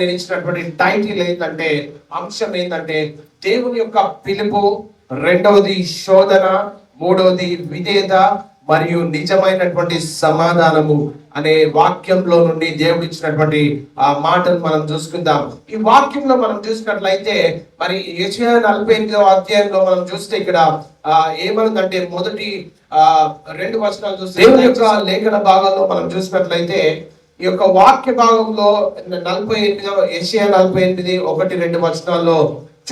నేను ఇచ్చినటువంటి టైటిల్ ఏంటంటే, అంశం ఏంటంటే దేవుని యొక్క పిలుపు, రెండవది శోధన, మూడవది విధేయత మరియు నిజమైనటువంటి సమాధానము అనే వాక్యంలో నుండి దేవుడు ఇచ్చినటువంటి ఆ మాటను మనం చూసుకుందాం. ఈ వాక్యంలో మనం చూసినట్లయితే మరి యెషయా 48వ అధ్యాయంలో మనం చూస్తే ఇక్కడ ఏమనుందంటే మొదటి 2 వచనాలు చూస్తే దేవుని యొక్క లేఖన భాగాల్లో మనం చూసినట్లయితే ఈ యొక్క వాక్య భాగంలో 48వ యెషయా 48 1-2 వచనాల్లో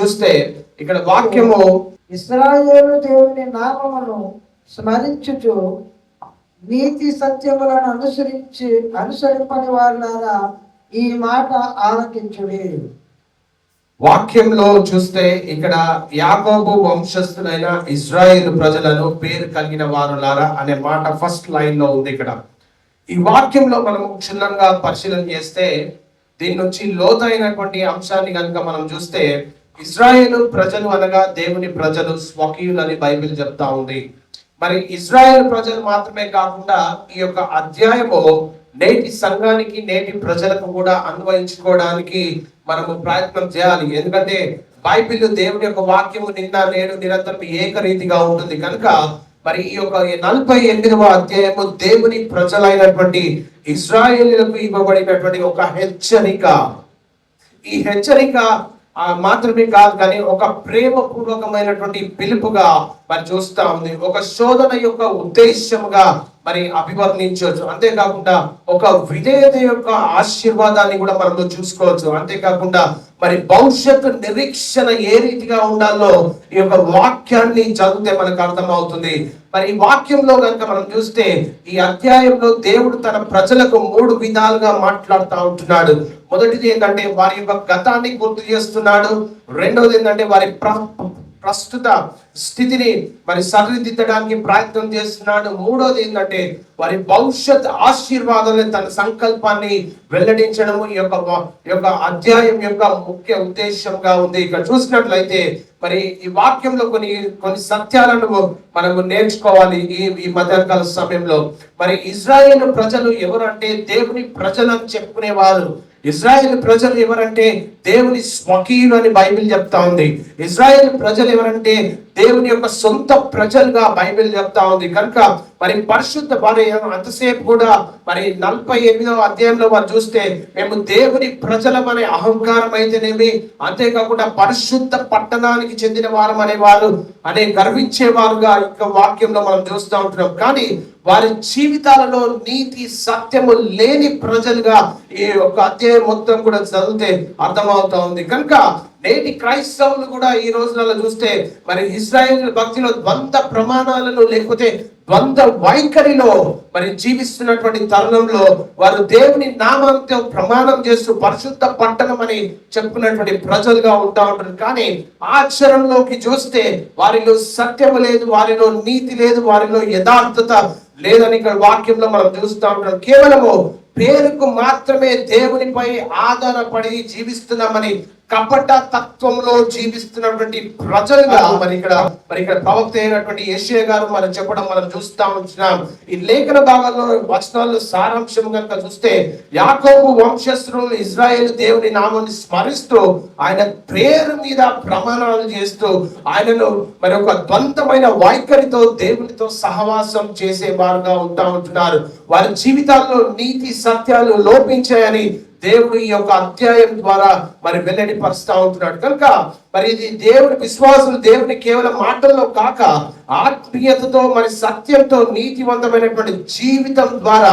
చూస్తే ఇక్కడ వాక్యము ఇశ్రాయేలు దేవుని నామమును స్మరించుచు నీతి సత్యములను అనుసరింపని వారులారా ఈ మాట ఆలకించుడి. వాక్యంలో చూస్తే ఇక్కడ యాకోబు వంశస్థులైన ఇశ్రాయేలు ప్రజలను పేరు కలిగిన వారులారా అనే మాట ఫస్ట్ లైన్ లో ఉంది. ఇక్కడ ఈ వాక్యంలో మనం క్షుణ్ణంగా పరిశీలన చేస్తే దీని నుంచి లోతైనటువంటి అంశాన్ని కనుక మనం చూస్తే ఇశ్రాయేలు ప్రజలు అనగా దేవుని ప్రజలు స్వకీయులని బైబిల్ చెప్తా ఉంది. మరి ఇశ్రాయేల్ ప్రజలు మాత్రమే కాకుండా ఈ యొక్క అధ్యాయము నేటి సంఘానికి, నేటి ప్రజలకు కూడా అన్వయించుకోవడానికి మనము ప్రయత్నం చేయాలి. ఎందుకంటే బైబిల్ దేవుని యొక్క వాక్యము నిన్న నేడు నిరంతరం ఏకరీతిగా ఉంటుంది కనుక మరి ఈ యొక్క 48వ అధ్యాయము దేవుని ప్రజలైనటువంటి ఇశ్రాయేలులకు ఇవ్వబడినటువంటి ఒక హెచ్చరిక. ఈ హెచ్చరిక మాత్రమే కాదు కానీ ఒక ప్రేమపూర్వకమైనటువంటి పిలుపుగా మరి చూస్తా ఉంది. ఒక శోధన యొక్క ఉద్దేశముగా మరి అభివర్ణించవచ్చు. అంతేకాకుండా ఒక విధేయత యొక్క ఆశీర్వాదాన్ని కూడా మనం చూసుకోవచ్చు. అంతేకాకుండా మరి భవిష్యత్తు నిరీక్షణ ఏ రీతిగా ఉండాలో ఈ యొక్క వాక్యాన్ని చదివితే మనకు అర్థమవుతుంది. మరి ఈ వాక్యంలో కనుక మనం చూస్తే ఈ అధ్యాయంలో దేవుడు తన ప్రజలకు 3 విధాలుగా మాట్లాడుతూ ఉంటున్నాడు. మొదటిది ఏంటంటే వారి యొక్క గతాన్ని గుర్తు చేస్తున్నాడు. రెండవది ఏంటంటే వారి ప్రస్తుత స్థితిని మరి సరిదిద్దడానికి ప్రయత్నం చేస్తున్నాడు. మూడోది ఏంటంటే వారి భవిష్యత్ ఆశీర్వాదాలను తన సంకల్పాన్ని వెల్లడించడము ఈ యొక్క అధ్యాయం యొక్క ముఖ్య ఉద్దేశంగా ఉంది. ఇక్కడ చూసినట్లయితే మరి ఈ వాక్యంలో కొన్ని సత్యాలను మనము నేర్చుకోవాలి. ఈ మధ్యకాల సమయంలో మరి ఇశ్రాయేలు ప్రజలు ఎవరంటే దేవుని ప్రజలు అని చెప్పుకునేవారు. ఇశ్రాయేల్ ప్రజలు ఎవరంటే దేవుని స్వకీయులు అని బైబిల్ చెప్తా ఉంది. ఇశ్రాయేల్ ప్రజలు ఎవరంటే దేవుని యొక్క సొంత ప్రజలుగా బైబిల్ చెప్తా ఉంది. కనుక మరి పరిశుద్ధ వారి అంతసేపు కూడా మరి 48వ అధ్యాయంలో వారు చూస్తే మేము దేవుని ప్రజలమనే అహంకారం అయితేనేమి, అంతేకాకుండా పరిశుద్ధ పట్టణానికి చెందిన వారం అనేవారు అనే గర్వించేవారుగా ఇంకా వాక్యంలో మనం చూస్తూ ఉంటున్నాం. కానీ వారి జీవితాలలో నీతి సత్యము లేని ప్రజలుగా ఈ యొక్క అధ్యాయం మొత్తం కూడా చదివితే అర్థమవుతా ఉంది. కనుక నేటి క్రైస్తవులు కూడా ఈ రోజులలో చూస్తే మరి ఇశ్రాయేల్ భక్తిలో ద్వంద్వ ప్రమాణాలను లేకపోతే ద్వంద్వ వైఖరిలో మరి జీవిస్తున్నటువంటి తరుణంలో వారు దేవుని నామంతో ప్రమాణం చేస్తూ పరిశుద్ధ పట్టణం అని చెప్పుకున్నటువంటి ప్రజలుగా ఉంటా ఉంటారు. కానీ ఆచరణలోకి చూస్తే వారిలో సత్యము లేదు, వారిలో నీతి లేదు, వారిలో యథార్థత లేదని ఇక్కడ వాక్యంలో మనం చూస్తూ ఉంటాం. కేవలము పేరుకు మాత్రమే దేవునిపై ఆధారపడి జీవిస్తున్నామని కపట తత్వంలో జీవిస్తున్నటువంటి ప్రజలుగా మరి ఇక్కడ ప్రవక్త అయినటువంటి యెషయా గారు మనం చెప్పడం మనం చూస్తా ఉంటున్నాం. ఈ లేఖన భాగంలో వచనాల్లో సారాంశం కనుక చూస్తే యాకోబు వంశస్థులు ఇశ్రాయేలు దేవుని నామాన్ని స్మరిస్తూ ఆయన పేరు మీద ప్రమాణాలు చేస్తూ ఆయనను మరి ఒక ద్వంద్వమైన వైఖరితో దేవునితో సహవాసం చేసే వారుగా ఉంటా ఉంటున్నారు. వారి జీవితాల్లో నీతి సత్యాలు లోపించాయని దేవుడు ఈ యొక్క అధ్యాయం ద్వారా మరి వెల్లడిపరుస్తూ ఉంటున్నాడు. కనుక మరి ఇది దేవుని విశ్వాసులు దేవుని కేవలం మాటల్లో కాక ఆత్మీయతతో మరి సత్యంతో నీతివంతమైనటువంటి జీవితం ద్వారా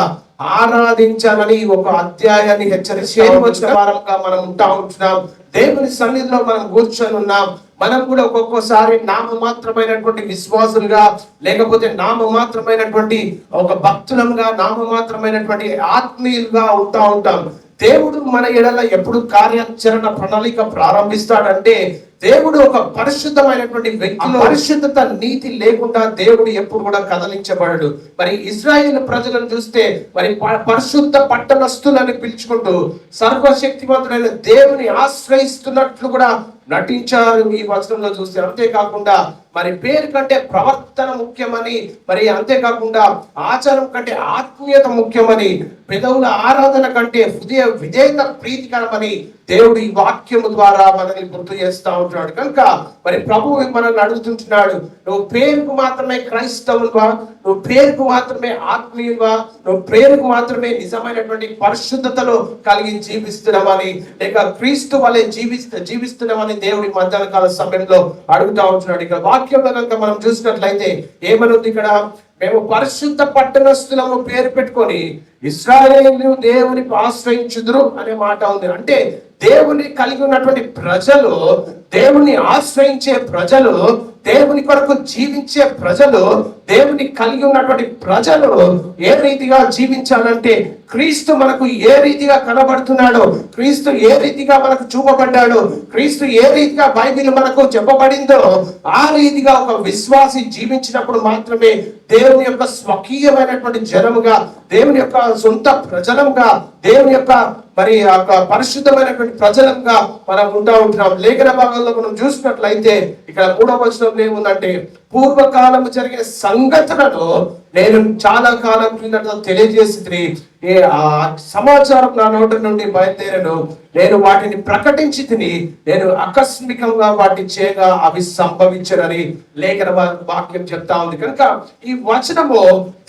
ఆరాధించాలని ఒక అధ్యాయాన్ని హెచ్చరించిన వారంగా మనం ఉంటా ఉంటున్నాం. దేవుని సన్నిధిలో మనం కూర్చొని ఉన్నాం. మనం కూడా ఒక్కొక్కసారి నామమాత్రమైనటువంటి విశ్వాసులుగా, లేకపోతే నామమాత్రమైనటువంటి ఒక భక్తులంగా, నామమాత్రమైనటువంటి ఆత్మీయులుగా ఉంటా ఉంటాం. దేవుడు మన ఎడల ఎప్పుడు కార్యాచరణ ప్రణాళిక ప్రారంభిస్తాడంటే దేవుడు ఒక పరిశుద్ధమైనటువంటి వ్యక్తిలో పరిశుద్ధత నీతి లేకుండా దేవుడు ఎప్పుడు కూడా కదలించబడడు. మరి ఇశ్రాయేలు ప్రజలను చూస్తే మరి పరిశుద్ధ పట్టణస్థులని పిలుచుకుంటూ సర్వశక్తివంతుడైన దేవుని ఆశ్రయిస్తున్నట్లు కూడా నటించారు ఈ వచనంలో చూస్తే. అంతేకాకుండా మరి పేరు కంటే ప్రవర్తన ముఖ్యమని, మరి అంతేకాకుండా ఆచారం కంటే ఆత్మీయత ముఖ్యమని, పెదవుల ఆరాధన కంటే హృదయ విధేయత ప్రీతికరమని దేవుడు ఈ వాక్యము ద్వారా మనల్ని గుర్తు చేస్తా ఉంటున్నాడు. కనుక మరి ప్రభువు మనల్ని అడుగుతుంటున్నాడు, నువ్వు పేరుకు మాత్రమే క్రైస్తవులుగా, నువ్వు పేరుకు మాత్రమే ఆత్మీయులుగా, నువ్వు పేరుకు మాత్రమే నిజమైనటువంటి పరిశుద్ధతలో కలిగి జీవిస్తున్నామని, లేక క్రీస్తు వలె జీవిస్తున్నామని దేవుడి మధ్యాహ్న కాల సమయంలో అడుగుతా ఉంటున్నాడు. ఇక్కడ వాక్యంలో కనుక మనం చూసినట్లయితే ఏమనుంది ఇక్కడ, మేము పరిశుద్ధ పట్టణస్థులము పేరు పెట్టుకొని ఇశ్రాయేలు దేవునికి ఆశ్రయించుదురు అనే మాట ఉంది. అంటే దేవుని కలిగి ఉన్నటువంటి ప్రజలు, దేవుని ఆశ్రయించే ప్రజలు, దేవుని కొరకు జీవించే ప్రజలు, దేవుని కలిగి ఉన్నటువంటి ప్రజలు ఏ రీతిగా జీవించాలంటే, క్రీస్తు మనకు ఏ రీతిగా కనబడుతున్నాడో, క్రీస్తు ఏ రీతిగా మనకు చూపబడ్డాడో, క్రీస్తు ఏ రీతిగా బైబిల్ మనకు చెప్పబడిందో ఆ రీతిగా ఒక విశ్వాసి జీవించినప్పుడు మాత్రమే దేవుని యొక్క స్వకీయమైనటువంటి జనముగా, దేవుని యొక్క సొంత ప్రజలంగా, దేవుని యొక్క మరి పరిశుద్ధమైనటువంటి ప్రజలంగా మనం ఉంటున్నాం. లేఖన భాగంలో మనం చూసినట్లయితే ఇక్కడ 3వ వచనంలో ఏముందంటే, పూర్వకాలము జరిగిన సంగతులను నేను చాలా కాలం క్రిందట తెలియజేసి సమాచారం నా నోటి నుండి బయలుదేరను, నేను వాటిని ప్రకటించి నేను ఆకస్మికంగా వాటిని చేయగా అవి సంభవించరని లేఖన వాక్యం చెప్తా ఉంది. కనుక ఈ వచనము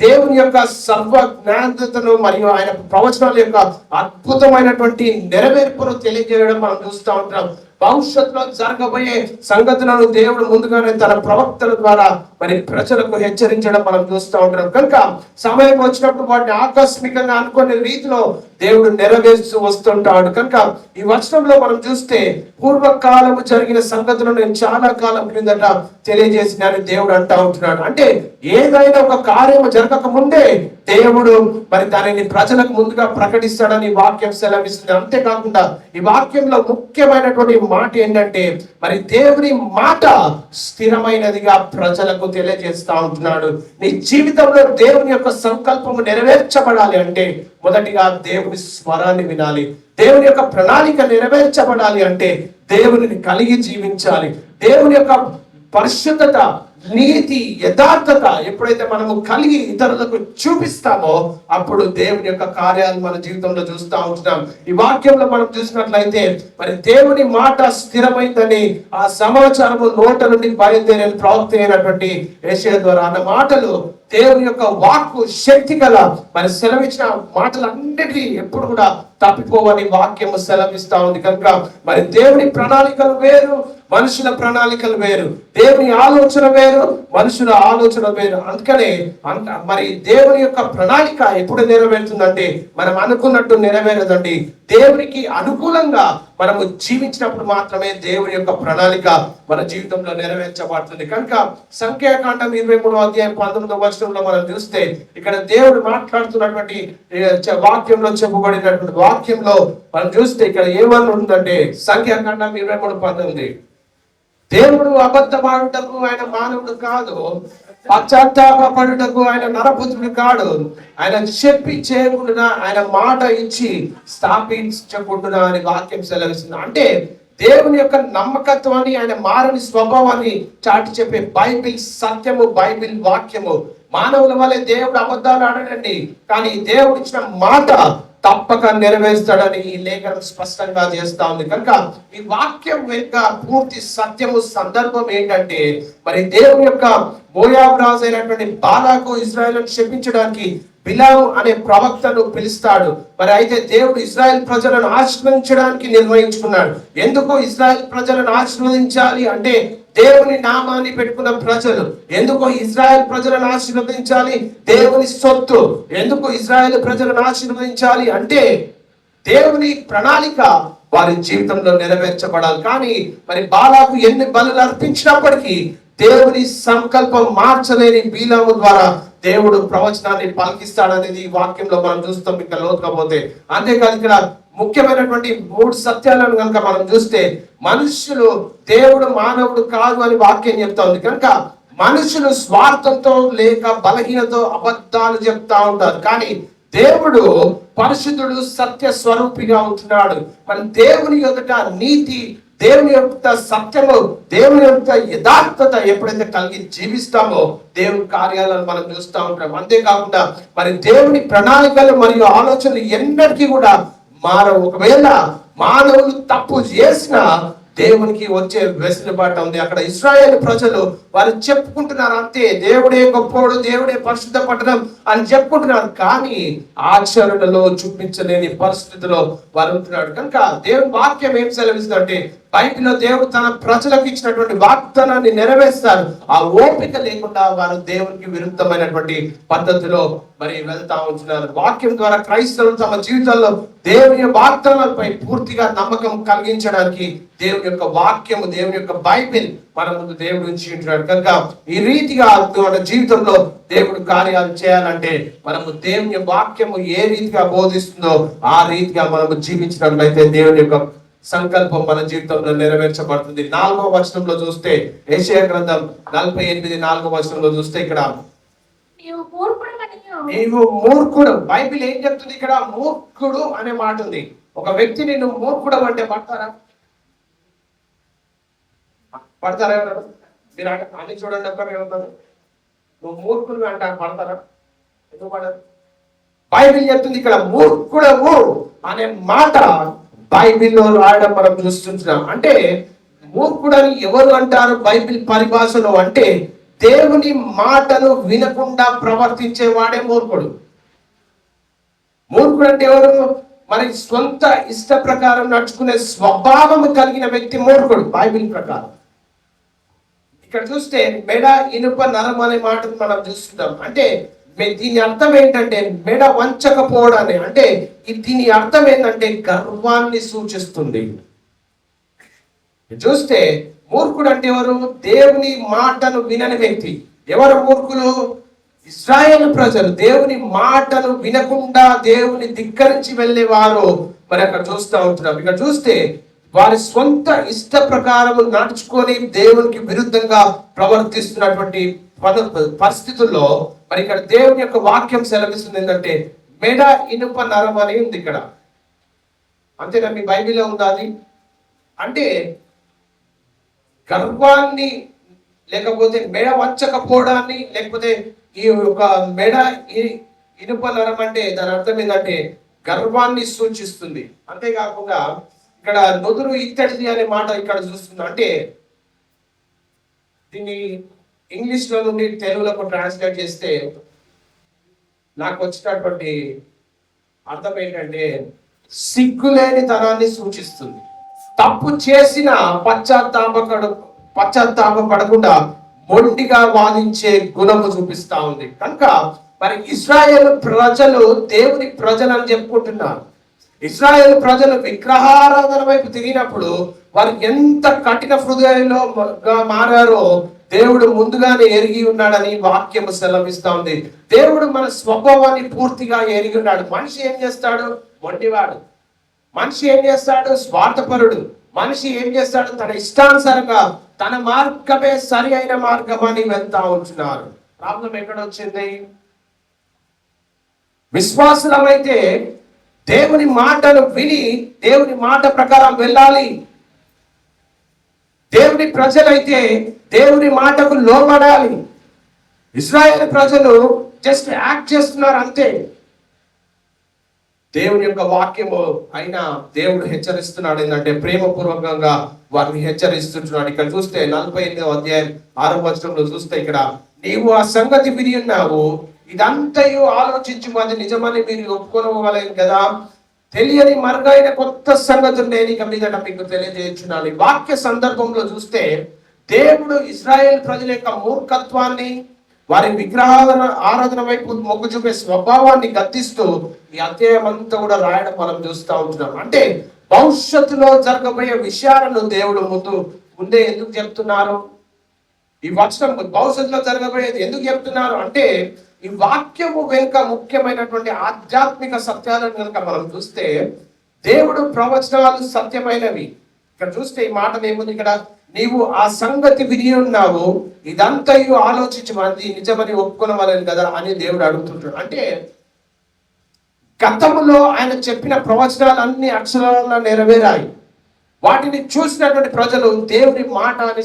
దేవుని యొక్క సర్వ జ్ఞానతను మరియు ఆయన ప్రవచనాల యొక్క అద్భుతమైనటువంటి నెరవేర్పును తెలియజేయడం మనం చూస్తూ ఉంటాం. భవిష్యత్తులో జరగబోయే సంగతులను దేవుడు ముందుగానే తన ప్రవక్తల ద్వారా మరి ప్రజలకు హెచ్చరించడం మనం చూస్తూ ఉంటాం. కనుక సమయం వచ్చినప్పుడు వాటిని ఆకస్మికంగా అనుకునే రీతిలో దేవుడు నెరవేర్చు వస్తుంటాడు. కనుక ఈ వచనంలో మనం చూస్తే పూర్వకాలము జరిగిన సంగతులను నేను చాలా కాలం క్రిందట తెలియజేసినాను దేవుడు అంటా ఉంటున్నాడు. అంటే ఏదైనా ఒక కార్యము జరగక ముందే దేవుడు మరి దానిని ప్రజలకు ముందుగా ప్రకటిస్తాడని వాక్యం సెలవిస్తుంది. అంతేకాకుండా ఈ వాక్యంలో ముఖ్యమైనటువంటి మాట ఏంటంటే, మరి దేవుని మాట స్థిరమైనదిగా ప్రజలకు తెలియజేస్తా ఉంటున్నాడు. నీ జీవితంలో దేవుని యొక్క సంకల్పము నెరవేర్చబడాలి అంటే మొదటిగా దేవుని స్వరాన్ని వినాలి. దేవుని యొక్క ప్రణాళిక నెరవేర్చబడాలి అంటే దేవునిని కలిగి జీవించాలి. దేవుని యొక్క పరిశుద్ధత, నీతి, యథార్థత ఎప్పుడైతే మనము కలిగి ఇతరులకు చూపిస్తామో అప్పుడు దేవుని యొక్క కార్యాలు మన జీవితంలో చూస్తూ ఉంటున్నాం. ఈ వాక్యంలో మనం చూసినట్లయితే మరి దేవుని మాట స్థిరమైందని ఆ సమాచారము నోట నుండి బయలుదేరే ప్రవక్త అయినటువంటి యెషయా ద్వారా అన్న మాటలు దేవుని యొక్క వాక్కు శక్తి గల మరి సెలవిచ్చిన మాటలన్నిటికీ ఎప్పుడు కూడా తప్పిపోవని వాక్యము సెలవిస్తా ఉంది. కనుక మరి దేవుని ప్రణాళికలు వేరు, మనుషుల ప్రణాళికలు వేరు. దేవుని ఆలోచన వేరు, మనుషుల ఆలోచన వేరు. అందుకనే మరి దేవుని యొక్క ప్రణాళిక ఎప్పుడు నెరవేరుతుందంటే మనం అనుకున్నట్టు నెరవేరదండి. దేవునికి అనుకూలంగా మనము జీవించినప్పుడు మాత్రమే దేవుని యొక్క ప్రణాళిక మన జీవితంలో నెరవేర్చబడుతుంది. కనుక సంఖ్యాకాండం 23వ అధ్యాయం 19వ వచనంలో మనం చూస్తే ఇక్కడ దేవుడు మాట్లాడుతున్నటువంటి వాక్యంలో చెప్పబడినటువంటి వాక్యంలో మనం చూస్తే ఇక్కడ ఏమని ఉందంటే, సంఖ్యాకాండం 23:19, దేవుడు అబద్ధమాడుటకు ఆయన మానవుడు కాదు, పశ్చాత్తాపడుటకు ఆయన నరపుత్రుడు కాడు, ఆయన చెప్పి చేయకుండా ఆయన మాట ఇచ్చి స్థాపించకుండా అని వాక్యం సెలవిస్తుంది. అంటే దేవుని యొక్క నమ్మకత్వాన్ని, ఆయన మారని స్వభావాన్ని చాటి చెప్పే బైబిల్ సత్యము, బైబిల్ వాక్యము. మానవుల వల్లే దేవుడు అబద్ధాలు ఆడడండి, కానీ దేవుడు ఇచ్చిన మాట తప్పక నెరవేరుస్తాడని ఈ లేఖనం స్పష్టంగా చేస్తా ఉంది. కనుక ఈ వాక్యం వెనుక పూర్తి సత్యము, సందర్భం ఏంటంటే మరి దేవుని యొక్క మోయాబు రాజు అయినటువంటి బాలాకు ఇశ్రాయేలును శపించడానికి బిలాము అనే ప్రవక్తను పిలుస్తాడు. మరి అయితే దేవుడు ఇశ్రాయేల్ ప్రజలను ఆశీర్వదించడానికి నిర్ణయించుకున్నాడు. ఎందుకు ఇశ్రాయేల్ ప్రజలను ఆశీర్వదించాలి అంటే దేవుని నామాన్ని పెట్టుకున్న ప్రజలు. ఎందుకు ఇశ్రాయేల్ ప్రజలను ఆశీర్వదించాలి? దేవుని సొత్తు. ఎందుకు ఇశ్రాయేల్ ప్రజలను ఆశీర్వదించాలి అంటే దేవుని ప్రణాళిక వారి జీవితంలో నెరవేర్చబడాలి. కానీ మరి బాలాకు ఎన్ని బలులు అర్పించినప్పటికీ దేవుని సంకల్పం మార్చలేని బిలాము ద్వారా దేవుడు ప్రవచనాన్ని పలికిస్తాడనేది ఈ వాక్యంలో మనం చూస్తాం ఇంకా లోతుకపోతే. అంతేకాదు ఇక్కడ ముఖ్యమైనటువంటి 3 సత్యాలను కనుక మనం చూస్తే, మనుషులు దేవుడు మానవుడు కాదు అని వాక్యం చెప్తా ఉంది. కనుక మనుషులు స్వార్థంతో లేక బలహీనతో అబద్ధాలు చెప్తా ఉంటారు, కానీ దేవుడు పరిశుద్ధుడు, సత్య స్వరూపిగా ఉంటున్నాడు. మన దేవుని ఎదుట నీతి, దేవుని యొక్క సత్యము, దేవుని యొక్క యథార్థత ఎప్పుడైతే కలిగి జీవిస్తామో దేవుని కార్యాలను మనం చూస్తూ ఉంటాం. అంతేకాకుండా మరి దేవుని ప్రణాళికలు మరియు ఆలోచనలు ఎన్నటికీ కూడా మారవు. ఒకవేళ మానవులు తప్పు చేసినా దేవునికి వచ్చే వెసులుబాటు ఉంది. అక్కడ ఇశ్రాయేలు ప్రజలు వారు చెప్పుకుంటున్నారు అంతే, దేవుడే గొప్పోడు, దేవుడే పరిశుద్ధ పట్టణం అని చెప్పుకుంటున్నారు, కానీ ఆచరణలో చూపించలేని పరిస్థితిలో వారు ఉంటున్నాడు. కనుక దేవుని వాక్యం ఏం సెలవిస్తుందంటే, బైబిల్లో దేవుడు తన ప్రజలకు ఇచ్చినటువంటి వాగ్దానాన్ని నెరవేరుస్తారు. ఆ ఓపిక లేకుండా వారు దేవునికి విరుద్ధమైనటువంటి పద్ధతిలో మరి వెళ్తా ఉంటున్నారు. వాక్యం ద్వారా క్రైస్తవులు తమ జీవితాల్లో దేవుని వాగ్దానాలపై పూర్తిగా నమ్మకం కలిగించడానికి దేవుని యొక్క వాక్యము, దేవుని యొక్క బైబిల్ మన ముందు దేవుడు ఉంచి ఉంటున్నాడు. కనుక ఈ రీతిగా మన జీవితంలో దేవుడు కార్యాలు చేయాలంటే మనము దేవుని వాక్యము ఏ రీతిగా బోధిస్తుందో ఆ రీతిగా మనము జీవించినట్లయితే దేవుని యొక్క సంకల్పం మన జీవితంలో నెరవేర్చబడుతుంది. 4వ వచనంలో చూస్తే, యెషయా గ్రంథం 48:4వ వచనంలో చూస్తే ఇక్కడ నీవు మూర్ఖుడు. బైబిల్ ఏం చెప్తుంది ఇక్కడ? మూర్ఖుడు అనే మాట ఉంది. ఒక వ్యక్తిని నువ్వు మూర్ఖుడు అంటే పడతారా? ఎవరు? మీరు అన్ని చూడండి, ఏమన్నారు? నువ్వు మూర్ఖుడు అంటారు, పడతారా? ఎందుకు పడరు? బైబిల్ చెప్తుంది ఇక్కడ మూర్ఖుడవు అనే మాట బైబిల్లో రాయడం మనం చూస్తున్నాం. అంటే మూర్ఖుడని ఎవరు అంటారు బైబిల్ పరిభాషలో అంటే, దేవుని మాటను వినకుండా ప్రవర్తించేవాడే మూర్ఖుడు. మూర్ఖుడు అంటే ఎవరు? మరి సొంత ఇష్ట ప్రకారం నడుచుకునే స్వభావం కలిగిన వ్యక్తి మూర్ఖుడు బైబిల్ ప్రకారం. ఇక్కడ చూస్తే మెడ ఇనుప నరం అనే మాటను మనం చూస్తున్నాం. అంటే దీని అర్థం ఏంటంటే మెడ వంచకపోవడాన్ని, అంటే దీని అర్థం ఏంటంటే గర్వాన్ని సూచిస్తుంది. చూస్తే మూర్ఖుడు అంటే ఎవరు? దేవుని మాటను వినని వ్యక్తి. ఎవరు మూర్ఖులు? ఇశ్రాయేలు ప్రజలు దేవుని మాటను వినకుండా దేవుని ధిక్కరించి వెళ్ళేవారు మరి అక్కడ చూస్తూ ఉంటున్నాం. ఇక్కడ చూస్తే వారి సొంత ఇష్ట ప్రకారం నడుచుకొని దేవునికి విరుద్ధంగా ప్రవర్తిస్తున్నటువంటి పరిస్థితుల్లో మరి ఇక్కడ దేవుని యొక్క వాక్యం సెలవిస్తుంది ఏంటంటే, మెడ ఇనుప నరం అని ఉంది ఇక్కడ. అంతేనా? మీ బైబిల్లో ఉందా అది? అంటే గర్వాన్ని, లేకపోతే మెడ వంచకపోవడాన్ని, లేకపోతే ఈ యొక్క మెడ ఇనుప నరం అంటే దాని అర్థం ఏంటంటే గర్వాన్ని సూచిస్తుంది. అంతేకాకుండా ఇక్కడ నుదురు ఇత్తడిది అనే మాట ఇక్కడ చూస్తుంది. అంటే దీన్ని ఇంగ్లీష్ లో నుండి తెలుగులోకి ట్రాన్స్లేట్ చేస్తే నాకు వచ్చినటువంటి అర్థం ఏంటంటే సిగ్గులేని తనాన్ని సూచిస్తుంది. తప్పు చేసిన పశ్చాత్తాపపడకుండా మొండిగా వాదించే గుణము చూపిస్తా ఉంది. కనుక మరి ఇశ్రాయేలు ప్రజలు దేవుని ప్రజలు అని చెప్పుకుంటున్నారు. ఇశ్రాయేలు ప్రజలు విగ్రహారాధన వైపు తిరిగినప్పుడు వారు ఎంత కఠిన హృదయంలో మారారో దేవుడు ముందుగానే ఎరిగి ఉన్నాడని వాక్యము సెలవిస్తా ఉంది. దేవుడు మన స్వభావాన్ని పూర్తిగా ఎరిగి ఉన్నాడు. మనిషి ఏం చేస్తాడు? మొండివాడు. మనిషి ఏం చేస్తాడు? స్వార్థపరుడు. మనిషి ఏం చేస్తాడు? తన ఇష్టానుసారంగా తన మార్గమే సరి అయిన మార్గం అని వెళ్తా ఉంటున్నారు. ప్రాబ్లం ఎక్కడ వచ్చింది? విశ్వాసులమైతే దేవుని మాటను విని దేవుని మాట ప్రకారం వెళ్ళాలి. దేవుని ప్రజలైతే దేవుని మాటకు లోబడాలి. ఇశ్రాయేలు ప్రజలు జస్ట్ యాక్ట్ చేస్తున్నారు అంతే. దేవుని యొక్క వాక్యము అయినా దేవుడు హెచ్చరిస్తున్నాడు. ఏంటంటే ప్రేమపూర్వకంగా వారిని హెచ్చరిస్తున్నాడు. ఇక్కడ చూస్తే 48వ అధ్యాయం 6వ వచనంలో చూస్తే ఇక్కడ, నీవు ఆ సంగతి విని ఉన్నావు, ఇదంతయు ఆలోచించి అది నిజమని మీరు ఒప్పుకోవాలి కదా. తెలియని మరుగైన కొత్త సంగతులు నేను ఇక మీదట మీకు తెలియజేస్తున్నాను. వాక్య సందర్భంలో చూస్తే దేవుడు ఇశ్రాయేల్ ప్రజల యొక్క మూర్ఖత్వాన్ని, వారి విగ్రహాల ఆరాధన వైపు మొగ్గు చూపే స్వభావాన్ని గద్దిస్తూ ఈ అధ్యాయం అంతా కూడా రాయడం మనం చూస్తూ ఉంటున్నాం. అంటే భవిష్యత్తులో జరగబోయే విషయాలను దేవుడు ముందే ఎందుకు చెప్తున్నారు? ఈ వచనం భవిష్యత్తులో జరగబోయేది ఎందుకు చెప్తున్నారు అంటే, ఈ వాక్యము వెనుక ముఖ్యమైనటువంటి ఆధ్యాత్మిక సత్యాలను కనుక మనం చూస్తే దేవుడు ప్రవచనాలు సత్యమైనవి. ఇక్కడ చూస్తే ఈ మాట ఏముంది ఇక్కడ? నీవు ఆ సంగతి విని ఉన్నావు, ఇదంతయు ఆలోచించి మనది నిజమని ఒప్పుకోవాలని కదా అని దేవుడు అడుగుతుంటాడు. అంటే గతములో ఆయన చెప్పిన ప్రవచనాలు అన్ని అక్షరాలలో నెరవేరాయి. వాటిని చూసినటువంటి ప్రజలు దేవుని మాట అని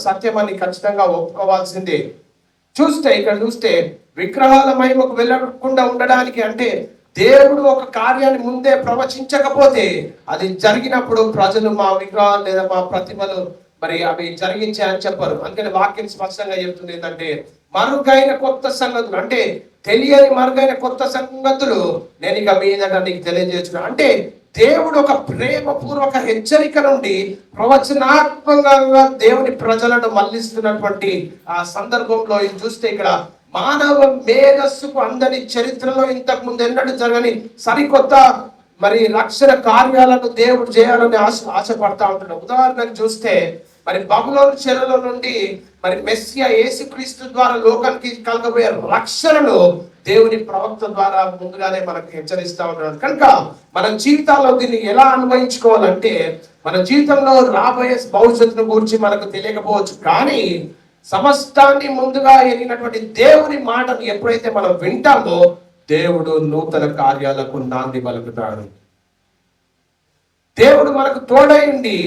సత్యమని ఖచ్చితంగా ఒప్పుకోవాల్సిందే. ఇక్కడ చూస్తే విగ్రహాల మహిమకు వెళ్ళకుండా ఉండడానికి, అంటే దేవుడు ఒక కార్యాన్ని ముందే ప్రవచించకపోతే అది జరిగినప్పుడు ప్రజలు మా విగ్రహాలు లేదా మా ప్రతిమలు మరి అవి జరిగించాయని చెప్పరు. అందుకని వాక్యం స్పష్టంగా చెప్తుంది ఏంటంటే, మరుగైన కొత్త సంగతులు, అంటే తెలియని మరుగైన కొత్త సంగతులు నేను ఇక మీదట నీకు తెలియజేస్తున్నాను. అంటే దేవుడు ఒక ప్రేమపూర్వక హెచ్చరిక నుండి ప్రవచనాత్మకంగా దేవుని ప్రజలను మళ్లిస్తున్నటువంటి ఆ సందర్భంలో ఇది చూస్తే, ఇక్కడ మానవ మేధస్సుకు అందని చరిత్రలో ఇంతకు ముందు ఎన్నడూ జరగని సరికొత్త మరి రక్షణ కార్యాలను దేవుడు చేయాలని ఆశపడతా ఉంటున్నాడు. ఉదాహరణకు చూస్తే, మరి బబులోను చెరలో నుండి మరి మెస్సియా యేసుక్రీస్తు ద్వారా లోకానికి కలగబోయే రక్షణను దేవుని ప్రవక్త ద్వారా ముందుగానే మనకు హెచ్చరిస్తా ఉన్నాడు. కనుక మన జీవితాల్లో దీన్ని ఎలా అన్వయించుకోవాలంటే, మన జీవితంలో రాబోయే భవిష్యత్తును గురించి మనకు తెలియకపోవచ్చు, కానీ సమస్తాన్ని ముందుగా ఎరిగినటువంటి దేవుని మాటను ఎప్పుడైతే మనం వింటామో దేవుడు నూతన కార్యాలకు నాంది పలుకుతాడు. దేవుడు మనకు తోడైండి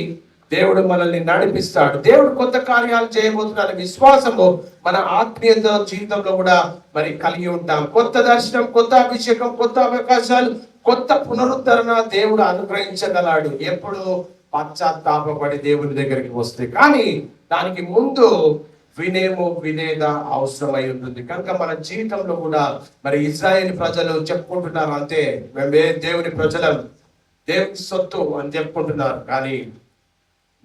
దేవుడు మనల్ని నడిపిస్తాడు. దేవుడు కొత్త కార్యాలు చేయబోతున్న విశ్వాసము మన ఆత్మీయ జీవితంలో కూడా మరి కలిగి ఉంటాం. కొత్త దర్శనం, కొత్త అభిషేకం, కొత్త అవకాశాలు, కొత్త పునరుద్ధరణ దేవుడు అనుగ్రహించగలడు ఎప్పుడు పశ్చాత్తాపడి దేవుని దగ్గరికి వస్తే. కానీ దానికి ముందు విధేయత అవసరమై ఉంటుంది. కనుక మన జీవితంలో కూడా మరి ఇశ్రాయేలు ప్రజలు చెప్పుకుంటున్నారు, అంతే మేమే దేవుని ప్రజలం, దేవుని సొత్తు అని చెప్పుకుంటున్నారు, కానీ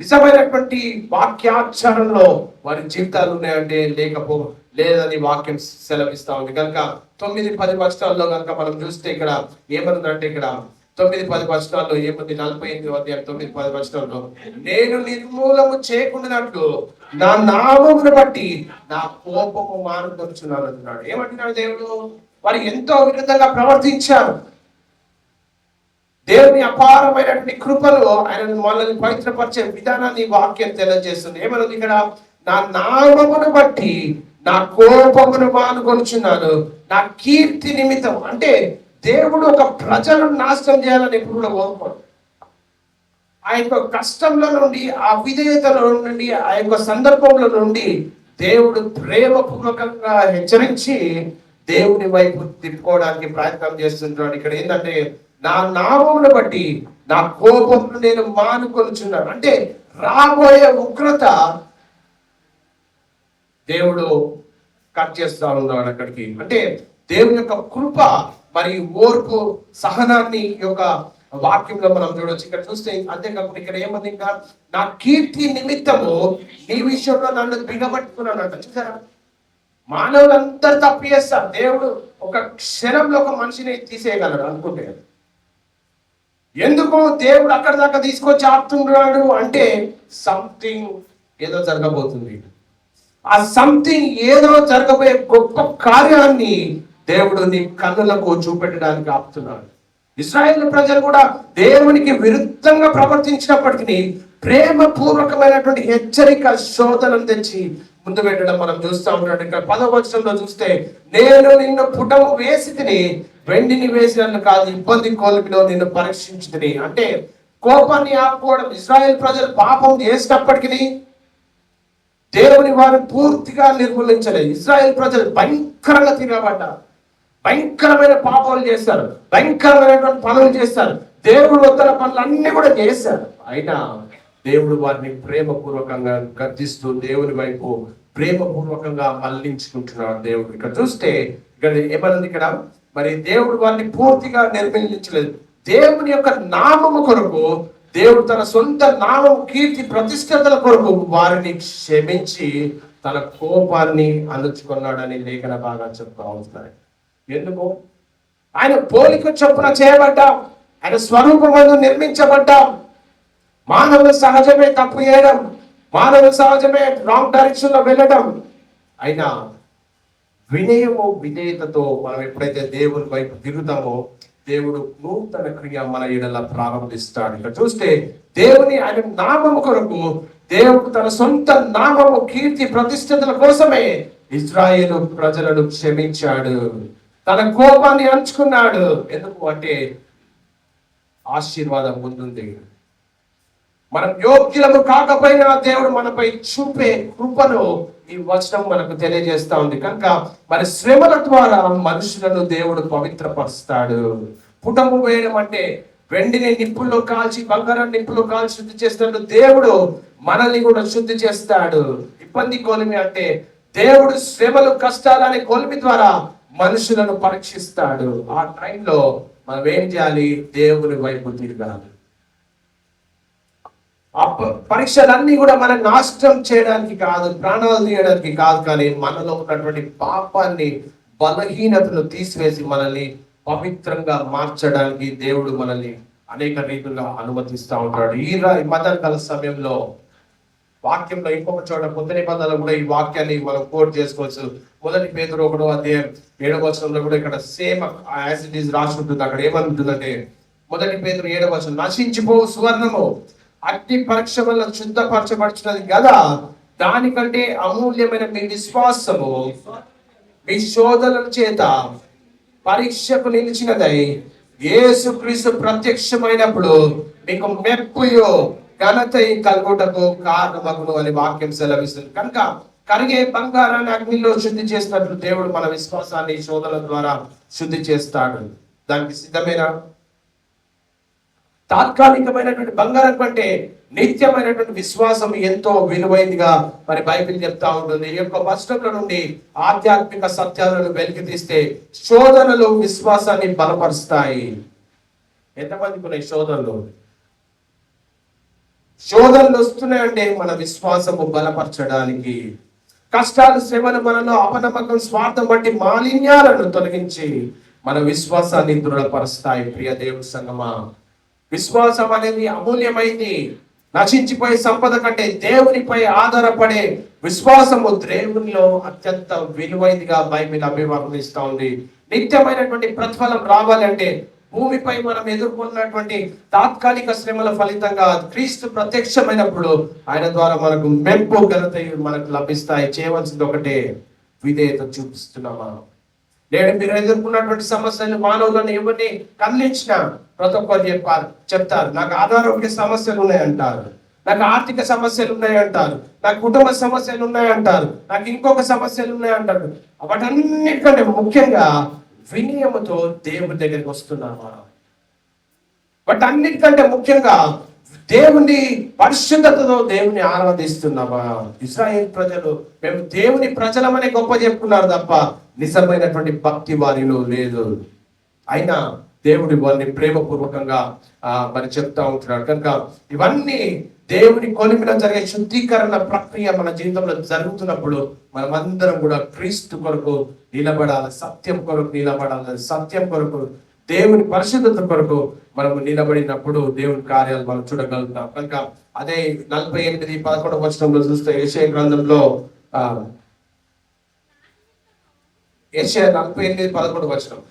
నిజమైనటువంటి వాక్యాచరణలో వారి జీవితాలు ఉన్నాయంటే లేదని వాక్యం సెలవిస్తా ఉంది. కనుక 9-10 వచనాల్లో కనుక మనం చూస్తే ఇక్కడ ఏమనుందంటే, ఇక్కడ 9-10 వచనాల్లో ఏముంది? 48వ అధ్యాయం 9-10 వచనాల్లో, నేను నిర్మూలము చేయకుండానట్లు నా నామమును బట్టి నా కోపము మానుకొనుచున్నాను అంటున్నాడు. ఏమంటున్నాడు దేవుడు? వారు ఎంతో విరుద్ధంగా ప్రవర్తించారు. దేవుని అపారమైనటువంటి కృపను, ఆయన మనల్ని పవిత్రపరిచే విధానాన్ని వాక్యం తెలియజేస్తుంది. ఏమన్నది ఇక్కడ? నా నామమును బట్టి నా కోపమును మానుకొనుచున్నాను, నా కీర్తి నిమిత్తం. అంటే దేవుడు ఒక ప్రజలను నాశనం చేయాలని ఎప్పుడు కూడా కోరుకోడు. ఆ యొక్క కష్టంలో నుండి, ఆ విధేయతలో నుండి, ఆ యొక్క సందర్భంలో నుండి దేవుడు ప్రేమపూర్వకంగా హెచ్చరించి దేవుని వైపు తిప్పుకోవడానికి ప్రయత్నం చేస్తుంటాడు. ఇక్కడ ఏంటంటే, నా నామమును బట్టి నా కోపమును నేను మానుకొనుచున్నాను. అంటే రాబోయే ఉగ్రత దేవుడు కట్ చేస్తా ఉన్నాడు అక్కడికి. అంటే దేవుని యొక్క కృప మరి ఓర్పు సహనాన్ని యొక్క వాక్యంలో మనం చూడవచ్చు. ఇక్కడ చూస్తే అంతేకాకుండా ఇక్కడ ఏమంది, ఇంకా నా కీర్తి నిమిత్తము నీ విషయంలో నన్ను బిగబట్టుకున్నాను అంట. చూసారా? మానవులందరూ తప్పు చేస్తారు, దేవుడు ఒక క్షణంలో ఒక మనిషిని తీసేయగలడు అనుకుంటే. ఎందుకు దేవుడు అక్కడ దాకా తీసుకొచ్చి ఆపుతున్నాడు అంటే, సంథింగ్ ఏదో జరగబోతుంది. ఆ సంథింగ్ ఏదో జరగబోయే గొప్ప కార్యాన్ని దేవుడు నీ కన్నులకు చూపెట్టడానికి ఆపుతున్నాడు. ఇశ్రాయేలు ప్రజలు కూడా దేవునికి విరుద్ధంగా ప్రవర్తించినప్పటికీ ప్రేమపూర్వకమైనటువంటి హెచ్చరిక శోధనను తెచ్చి ముందు పెట్టడం మనం చూస్తూ ఉంటాడు. ఇక్కడ 10వ వచనంలో చూస్తే, నేను నిన్ను పుటము వేసి తిని వెండిని వేసినట్లు కాదు, ఇబ్బంది కోల్పిలో నిన్ను పరీక్షించుతిని. అంటే కోపాన్ని ఆపుకోవడం. ఇశ్రాయేలు ప్రజలు పాపం చేసినప్పటికీ దేవుని వారిని పూర్తిగా నిర్మూలించలేదు. ఇశ్రాయేలు ప్రజలు భయంకరంగా తిరగబడ్డారు, భయంకరమైన పాపాలు చేస్తారు, భయంకరమైనటువంటి పనులు చేస్తారు, దేవుడు వద్దన పనులన్నీ కూడా చేశారు. అయినా దేవుడు వారిని ప్రేమపూర్వకంగా గర్దిస్తూ దేవుని వైపు ప్రేమపూర్వకంగా మళ్లించుకుంటున్నాడు దేవుడు. ఇక్కడ చూస్తే ఇక్కడ ఏమన్నది? ఇక్కడ మరి దేవుడు వారిని పూర్తిగా నిర్మూలించలేదు. దేవుని యొక్క నామము కొరకు, దేవుడు తన సొంత నామము కీర్తి ప్రతిష్టతల కొరకు వారిని క్షమించి తన కోపాన్ని అణుచుకున్నాడని లేఖన బాగా చెప్తా ఉంటున్నాయి. ఎందుకు? ఆయన పోలిక చొప్పున చేయబడ్డాం, ఆయన స్వరూపమందు నిర్మించబడ్డాం. మానవుల సహజమే తప్పు చేయడం, మానవ సహజమే రాంగ్ డైరెక్షన్ లో వెళ్ళడం. అయినా వినయము విధేయతతో మనం ఎప్పుడైతే దేవుని వైపు తిరుగుతామో దేవుడు నూతన క్రియ మన ఎడల ప్రారంభిస్తాడు. ఇక్కడ చూస్తే దేవుని ఆయన నామము కొరకు దేవుడు తన సొంత నామము కీర్తి ప్రతిష్టతల కోసమే ఇశ్రాయేలు ప్రజలను క్షమించాడు, తన కోపాన్ని అంచుకున్నాడు. ఎందుకు అంటే ఆశీర్వాదం ముందుంది. మనం యోగ్యులము కాకపోయినా దేవుడు మనపై చూపే కృపను ఈ వచనం మనకు తెలియజేస్తా ఉంది. కనుక మరి శ్రమల ద్వారా మనుషులను దేవుడు పవిత్రపరుస్తాడు. పుటము వేయడం అంటే వెండిని నిప్పుల్లో కాల్చి బంగారం నిప్పుల్లో కాల్చి శుద్ధి చేస్తాడు. దేవుడు మనల్ని కూడా శుద్ధి చేస్తాడు. ఇబ్బంది కొలిమి అంటే దేవుడు శ్రమలు కష్టాలనే కొలిమి ద్వారా మనుషులను పరీక్షిస్తాడు. ఆ టైంలో మనం ఏం చేయాలి? దేవుని వైపు తిరగాలి. ఆ పరీక్షలన్నీ కూడా మనం నాశనం చేయడానికి కాదు, ప్రాణాలు తీయడానికి కాదు, కానీ మనలో ఉన్నటువంటి పాపాన్ని బలహీనతను తీసివేసి మనల్ని పవిత్రంగా మార్చడానికి దేవుడు మనల్ని అనేక రీతుల్లో అనుమతిస్తూ ఉంటాడు. ఈ మధ్యకాల సమయంలో వాక్యంలో ఇంకొక చోట కొత్త నిబంధనలు కూడా ఈ వాక్యాన్ని మనం కోట్ చేసుకోవచ్చు. 1 పేతురు 1:7 కూడా ఇక్కడ సేమ్ యాజ్ ఇట్ ఈస్ రాసి ఉంటుంది. అక్కడ ఏమంటుందంటే 1 పేతురు 7 నశించిపో సువర్ణము అగ్ని పరీక్ష వల్ల శుద్ధపరచబడుచున్నది కదా, దానికంటే అమూల్యమైన మీ విశ్వాసము మీ శోధనల చేత పరీక్షకు నిలిచినదై యేసుక్రీస్తు ప్రత్యక్షమైనప్పుడు మీకు మెప్పుయో ఘనత కలుగుటకు కారణమగును అని వాక్యం సెలవిస్తుంది. కనుక కరిగే బంగారాన్ని అగ్నిలో శుద్ధి చేసినట్లు దేవుడు మన విశ్వాసాన్ని శోధనల ద్వారా శుద్ధి చేస్తాడు. దానికి సిద్ధమైన తాత్కాలికమైనటువంటి బంగారం కంటే నిత్యమైనటువంటి విశ్వాసం ఎంతో విలువైనదిగా మరి బైబిల్ చెప్తా ఉంటుంది. ఈ యొక్క వచనంలో నుండి ఆధ్యాత్మిక సత్యాలను వెలికి తీస్తే శోధనలు విశ్వాసాన్ని బలపరుస్తాయి. ఎంతమందికి ఉన్నాయి శోధనలు? శోధనలు వస్తున్నాయంటే మన విశ్వాసము బలపరచడానికి. కష్టాలు శ్రమలు మనలో అపనమ్మకం స్వార్థం వంటి మాలిన్యాలను తొలగించి మన విశ్వాసాన్ని దృఢపరుస్తాయి. ప్రియ దేవుని సంగమా, విశ్వాసం అనేది అమూల్యమైంది. నశించిపోయే సంపద కంటే దేవునిపై ఆధారపడే విశ్వాసము దేవునిలో అత్యంత విలువైనదిగా బైబిల్ అభివర్ణిస్తూ ఉంది. నిత్యమైనటువంటి ప్రతిఫలం రావాలంటే భూమిపై మనం ఎదుర్కొన్నటువంటి తాత్కాలిక శ్రమల ఫలితంగా క్రీస్తు ప్రత్యక్షమైనప్పుడు ఆయన ద్వారా మనకు మెప్పు ఘనత మనకు లభిస్తాయి. చేయవలసింది ఒకటే, విధేయత చూపిస్తున్నామా? నేను మీరు ఎదుర్కొన్నటువంటి సమస్యలు మానవులను ఎవరిని కదిలించినా ప్రతి ఒక్కరు చెప్తారు నాకు అనారోగ్య సమస్యలు ఉన్నాయంటారు, నాకు ఆర్థిక సమస్యలు ఉన్నాయంటారు, నాకు కుటుంబ సమస్యలు ఉన్నాయంటారు, నాకు ఇంకొక సమస్యలు ఉన్నాయంటారు. వాటన్నిటికంటే ముఖ్యంగా వినయముతో దేవుని దగ్గరికి వస్తున్నామా? వాటన్నిటికంటే ముఖ్యంగా దేవుని పరిశుద్ధతతో దేవుని ఆరాధిస్తున్నామా? ఇశ్రాయేలు ప్రజలు మేము దేవుని ప్రజలమనే గొప్ప చెప్పుకున్నారు తప్ప నిజమైనటువంటి భక్తి వారిలో లేదు. అయినా దేవుడి వారిని ప్రేమపూర్వకంగా మరి చెప్తా ఉంటున్నాడు. కనుక ఇవన్నీ దేవుని కొలిమిలో జరిగే శుద్ధీకరణ ప్రక్రియ మన జీవితంలో జరుగుతున్నప్పుడు మనమందరం కూడా క్రీస్తు కొరకు నిలబడాలి, సత్యం కొరకు నిలబడాలి. సత్యం కొరకు, దేవుని పరిశుద్ధత కొరకు మనము నిలబడినప్పుడు దేవుని కార్యాలు మనం చూడగలుగుతాం. కనుక అదే 48:11 చూస్తే యెషయా గ్రంథంలో యెషయా 48:11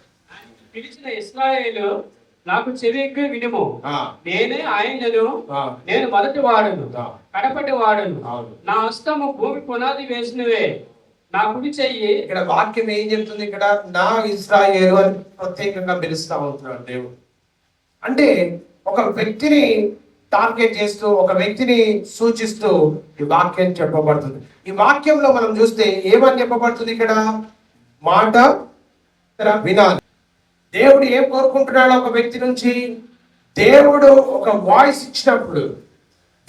పిలిచిన ఇశ్రాయేలు నాకు చెవికి వినుము, నేనే ఆయనను, నేను మొదటి వాడును కడపటి వాడును, నా హస్తము భూమి పునాది వేసినవే, నా కుడి చెయ్యి. ఇక్కడ వాక్యం ఏం చెప్తుంది? ఇక్కడ నా ఇశ్రాయేలు అని ప్రత్యేకంగా పిలుస్తా ఉంటున్నాడు దేవుడు. అంటే ఒక వ్యక్తిని టార్గెట్ చేస్తూ, ఒక వ్యక్తిని సూచిస్తూ ఈ వాక్యం చెప్పబడుతుంది. ఈ వాక్యంలో మనం చూస్తే ఏమని చెప్పబడుతుంది? ఇక్కడ మాట వినాలి. దేవుడు ఏం కోరుకుంటున్నాడు ఒక వ్యక్తి నుంచి? దేవుడు ఒక వాయిస్ ఇచ్చినప్పుడు,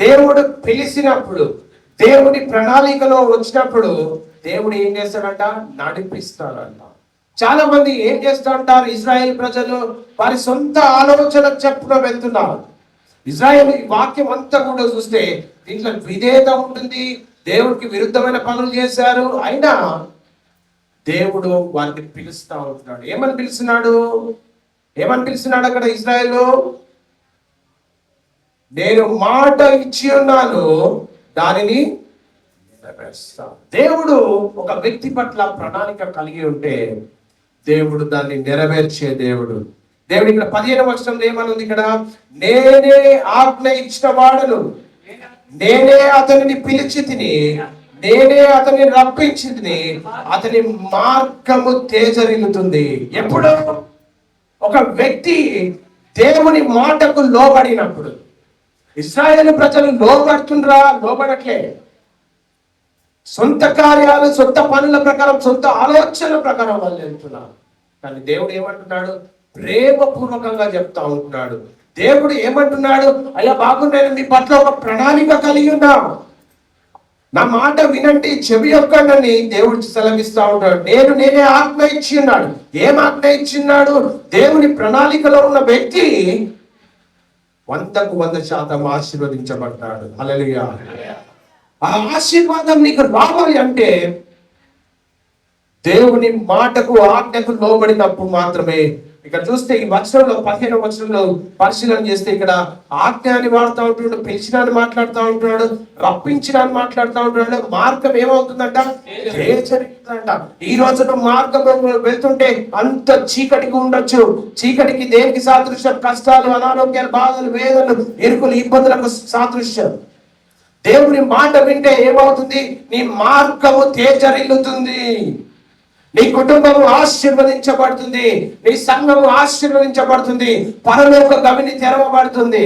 దేవుడు పిలిచినప్పుడు, దేవుడి ప్రణాళికలో వచ్చినప్పుడు దేవుడు ఏం చేస్తాడంట? నడిపిస్తాడంట. చాలా మంది ఏం చేస్తూ ఉంటారు? ఇజ్రాయేల్ ప్రజలు వారి సొంత ఆలోచన చెప్పున వెళ్తున్నారు. ఇజ్రాయేల్ వాక్యం అంతా కూడా చూస్తే దీంట్లో విధేయత ఉంటుంది, దేవుడికి విరుద్ధమైన పనులు చేశారు. అయినా దేవుడు వారిని పిలుస్తా ఉంటున్నాడు. ఏమని పిలుస్తున్నాడు? ఏమని పిలుస్తున్నాడు అక్కడ ఇజ్రాయేలు? నేను మాట ఇచ్చి ఉన్నాను, దానిని నెరవేరుస్తా. దేవుడు ఒక వ్యక్తి పట్ల ప్రణాళిక కలిగి ఉంటే దేవుడు దాన్ని నెరవేర్చే దేవుడు. దేవుడు ఇక్కడ 15వ ఏమనుంది? ఇక్కడ నేనే ఆజ్ఞ ఇచ్చిన వాడను, నేనే అతనిని పిలిచి తిని, నేనే అతన్ని రప్పించింది, అతని మార్గము తేజరిల్లుతుంది. ఎప్పుడు ఒక వ్యక్తి దేవుని మాటకు లోబడినప్పుడు, ఇశ్రాయేలు ప్రజలు లోబడుతుండ్రా? లోబడట్లే. సొంత కార్యాలు, సొంత పనుల ప్రకారం, సొంత ఆలోచనల ప్రకారం వాళ్ళు వెళ్తున్నారు. కానీ దేవుడు ఏమంటున్నాడు? ప్రేమపూర్వకంగా చెప్తా ఉంటున్నాడు. దేవుడు ఏమంటున్నాడు? అయ్యా బాబు, నేను మీ పట్ల ఒక ప్రణాళిక కలిగి ఉన్నా, నా మాట వినండి, చెవి యొక్కండి దేవుడు సెలవిస్తా ఉంటాడు. నేనే ఆజ్ఞ ఇచ్చి ఉన్నాడు. ఏం ఆజ్ఞ ఇచ్చిన్నాడు? దేవుని ప్రణాళికలో ఉన్న వ్యక్తి 100% ఆశీర్వదించబడ్డాడు. హల్లెలూయా. ఆ ఆశీర్వాదం నీకు రావాలి అంటే దేవుని మాటకు, ఆజ్ఞకు లోబడినప్పుడు మాత్రమే. ఇక్కడ చూస్తే ఈ వచనంలో 15వ వచనంలో పరిశీలన చేస్తే ఇక్కడ ఆజ్ఞాన్ని వాడుతూ ఉంటున్నాడు, పిలిచినాన్ని మాట్లాడుతూ ఉంటున్నాడు, రప్పించినాన్ని మాట్లాడుతూ ఉంటున్నాడు. మార్గం ఏమవుతుందంట? జరుగుతుందంట. ఈ రోజు నువ్వు మార్గంలో వెళ్తుంటే అంత చీకటికి ఉండొచ్చు. చీకటికి దేనికి సాదృశ్యం? కష్టాలు, అనారోగ్యాలు, బాధలు, వేదనలు, ఇరుకులు, ఇబ్బందులకు సాదృశ్యం. దేవుని మాట వింటే ఏమవుతుంది? నీ మార్గము తేజరిల్లుతుంది, నీ కుటుంబము ఆశీర్వదించబడుతుంది, నీ సంఘము ఆశీర్వదించబడుతుంది, పరలోక గవిని తెరవబడుతుంది.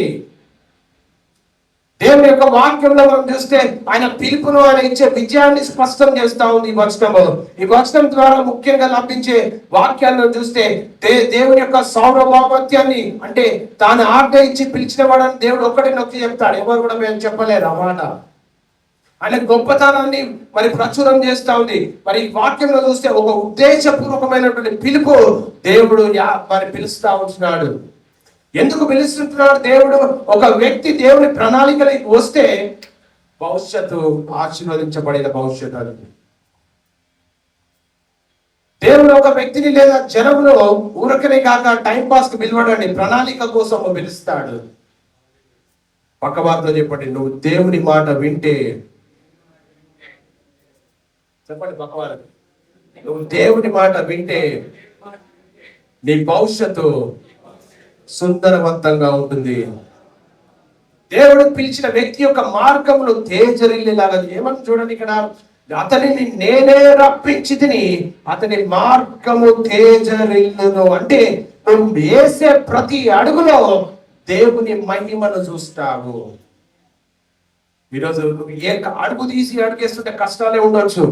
దేవుని యొక్క వాక్యంలో మనం చూస్తే ఆయన పిలుపును, ఆయన ఇచ్చే విజయాన్ని స్పష్టం చేస్తా ఉంది ఈ వచనము. ఈ వచనం ద్వారా ముఖ్యంగా లభించే వాక్యాలను చూస్తే దేవుని యొక్క సార్వభౌమత్యాన్ని, అంటే తాను ఆజ్ఞ ఇచ్చి పిలిచిన వాడని దేవుడు ఒక్కడే నొక్కి చెప్తాడు. ఎవరు కూడా మేము చెప్పలేరు ఆ మాట. ఆయన గొప్పతనాన్ని మరి ప్రచురం చేస్తా ఉంది. మరి ఈ వాక్యంలో చూస్తే ఒక ఉద్దేశపూర్వకమైనటువంటి పిలుపు దేవుడు మరి పిలుస్తా ఉంటున్నాడు. ఎందుకు పిలుస్తుంటున్నాడు దేవుడు? ఒక వ్యక్తి దేవుని ప్రణాళికలోకి వస్తే భవిష్యత్తు ఆశీర్వదించబడిన భవిష్యత్తు అది. దేవుడు ఒక వ్యక్తిని లేదా జనములో ఊరకనే కాక టైం పాస్ కి పిలవడాన్ని, ప్రణాళిక కోసం పిలుస్తాడు. పక్క వార్త చెప్పండి, నువ్వు దేవుని మాట వింటే, చెప్పండి పక్కవారు, నువ్వు దేవుని మాట వింటే నీ భవిష్యత్తు సుందరవంతంగా ఉంటుంది. దేవుడు పిలిచిన వ్యక్తి యొక్క మార్గములు తేజరిల్లేలాగా ఏమని చూడండి ఇక్కడ, అతనిని నేనే రప్పించి తిని అతని మార్గము తేజరిల్లును. అంటే నువ్వు వేసే ప్రతి అడుగులో దేవుని మహిమను చూస్తావు. ఈరోజు ఏ అడుగు తీసి అడుగేస్తుంటే కష్టాలే ఉండొచ్చు.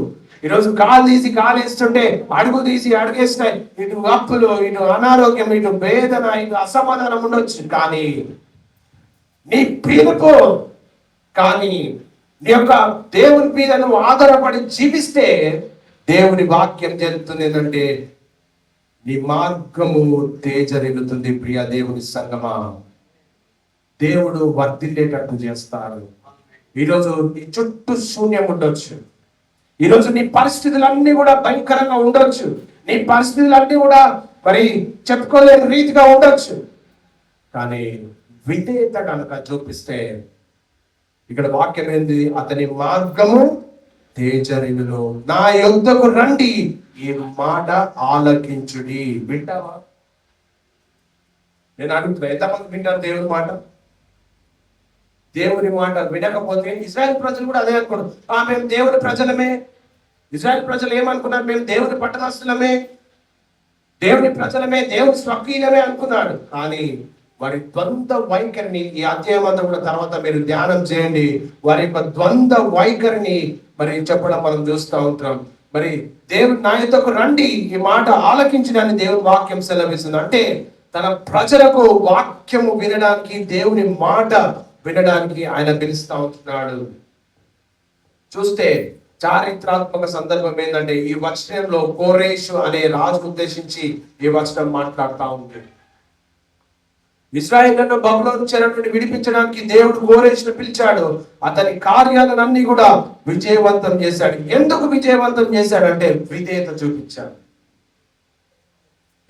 ఈరోజు కాలు తీసి కాలేస్తుంటే, అడుగు తీసి అడుగేస్తాయి, ఇటు అప్పులు, ఇటు అనారోగ్యం, ఇటు వేదన, ఇటు అసమాధానం ఉండొచ్చు. కానీ నీ పిలుపు, కానీ నీ యొక్క దేవుని మీద నువ్వు ఆధారపడి జీవిస్తే దేవుని వాక్యం జరుగుతుంది ఏంటంటే నీ మార్గము తేజరిల్లుతుంది. ప్రియ దేవుని సంగమా, దేవుడు వర్ధిల్లేటట్టు చేస్తాడు. ఈరోజు నీ చుట్టూ శూన్యం ఉండొచ్చు. ఈరోజు నీ పరిస్థితులన్నీ కూడా భయంకరంగా ఉండొచ్చు. నీ పరిస్థితులన్నీ కూడా మరి చెప్పుకోలేని రీతిగా ఉండొచ్చు. కానీ విధేయత కనుక చూపిస్తే, ఇక్కడ వాక్యం ఏంది? అతని మార్గము తేజరిల్లును. నా యొద్దకు రండి, ఈ మాట ఆలకించుడి. వింటావా? నేను అడుగుతున్నా, ఎంతమంది వింటారు దేవుని మాట? దేవుని మాట వినకపోతే ఇశ్రాయేలు ప్రజలు కూడా అదే అనుకున్నారు. మేము దేవుని ప్రజలమే. ఇశ్రాయేలు ప్రజలు ఏమనుకున్నారు? మేము దేవుని పట్టణస్థులమే, దేవుని ప్రజలమే, దేవుని స్వకీయమే అనుకున్నాడు. కానీ వారి ద్వంద్వ వైఖరిని, ఈ అధ్యాయం అంతా కూడా తర్వాత మీరు ధ్యానం చేయండి, వారి యొక్క ద్వంద్వ వైఖరిని మరి చెప్పడం మనం చూస్తూ ఉంటాం. మరి దేవుని నాయతకు రండి, ఈ మాట ఆలకించడాన్ని దేవుని వాక్యం సెలవిస్తుంది. అంటే తన ప్రజలకు వాక్యము వినడానికి, దేవుని మాట వినడానికి ఆయన పిలుస్తా ఉంటున్నాడు. చూస్తే చారిత్రాత్మక సందర్భం ఏంటంటే, ఈ వచనంలో కోరేషు అనే రాజును ఉద్దేశించి ఈ వచనం మాట్లాడుతూ ఉంది. ఇశ్రాయేలును బబులోను చెర నుండి విడిపించడానికి దేవుడు కోరేషును పిలిచాడు. అతని కార్యాలన్నీ కూడా విజయవంతం చేశాడు. ఎందుకు విజయవంతం చేశాడంటే విధేయత చూపించాడు.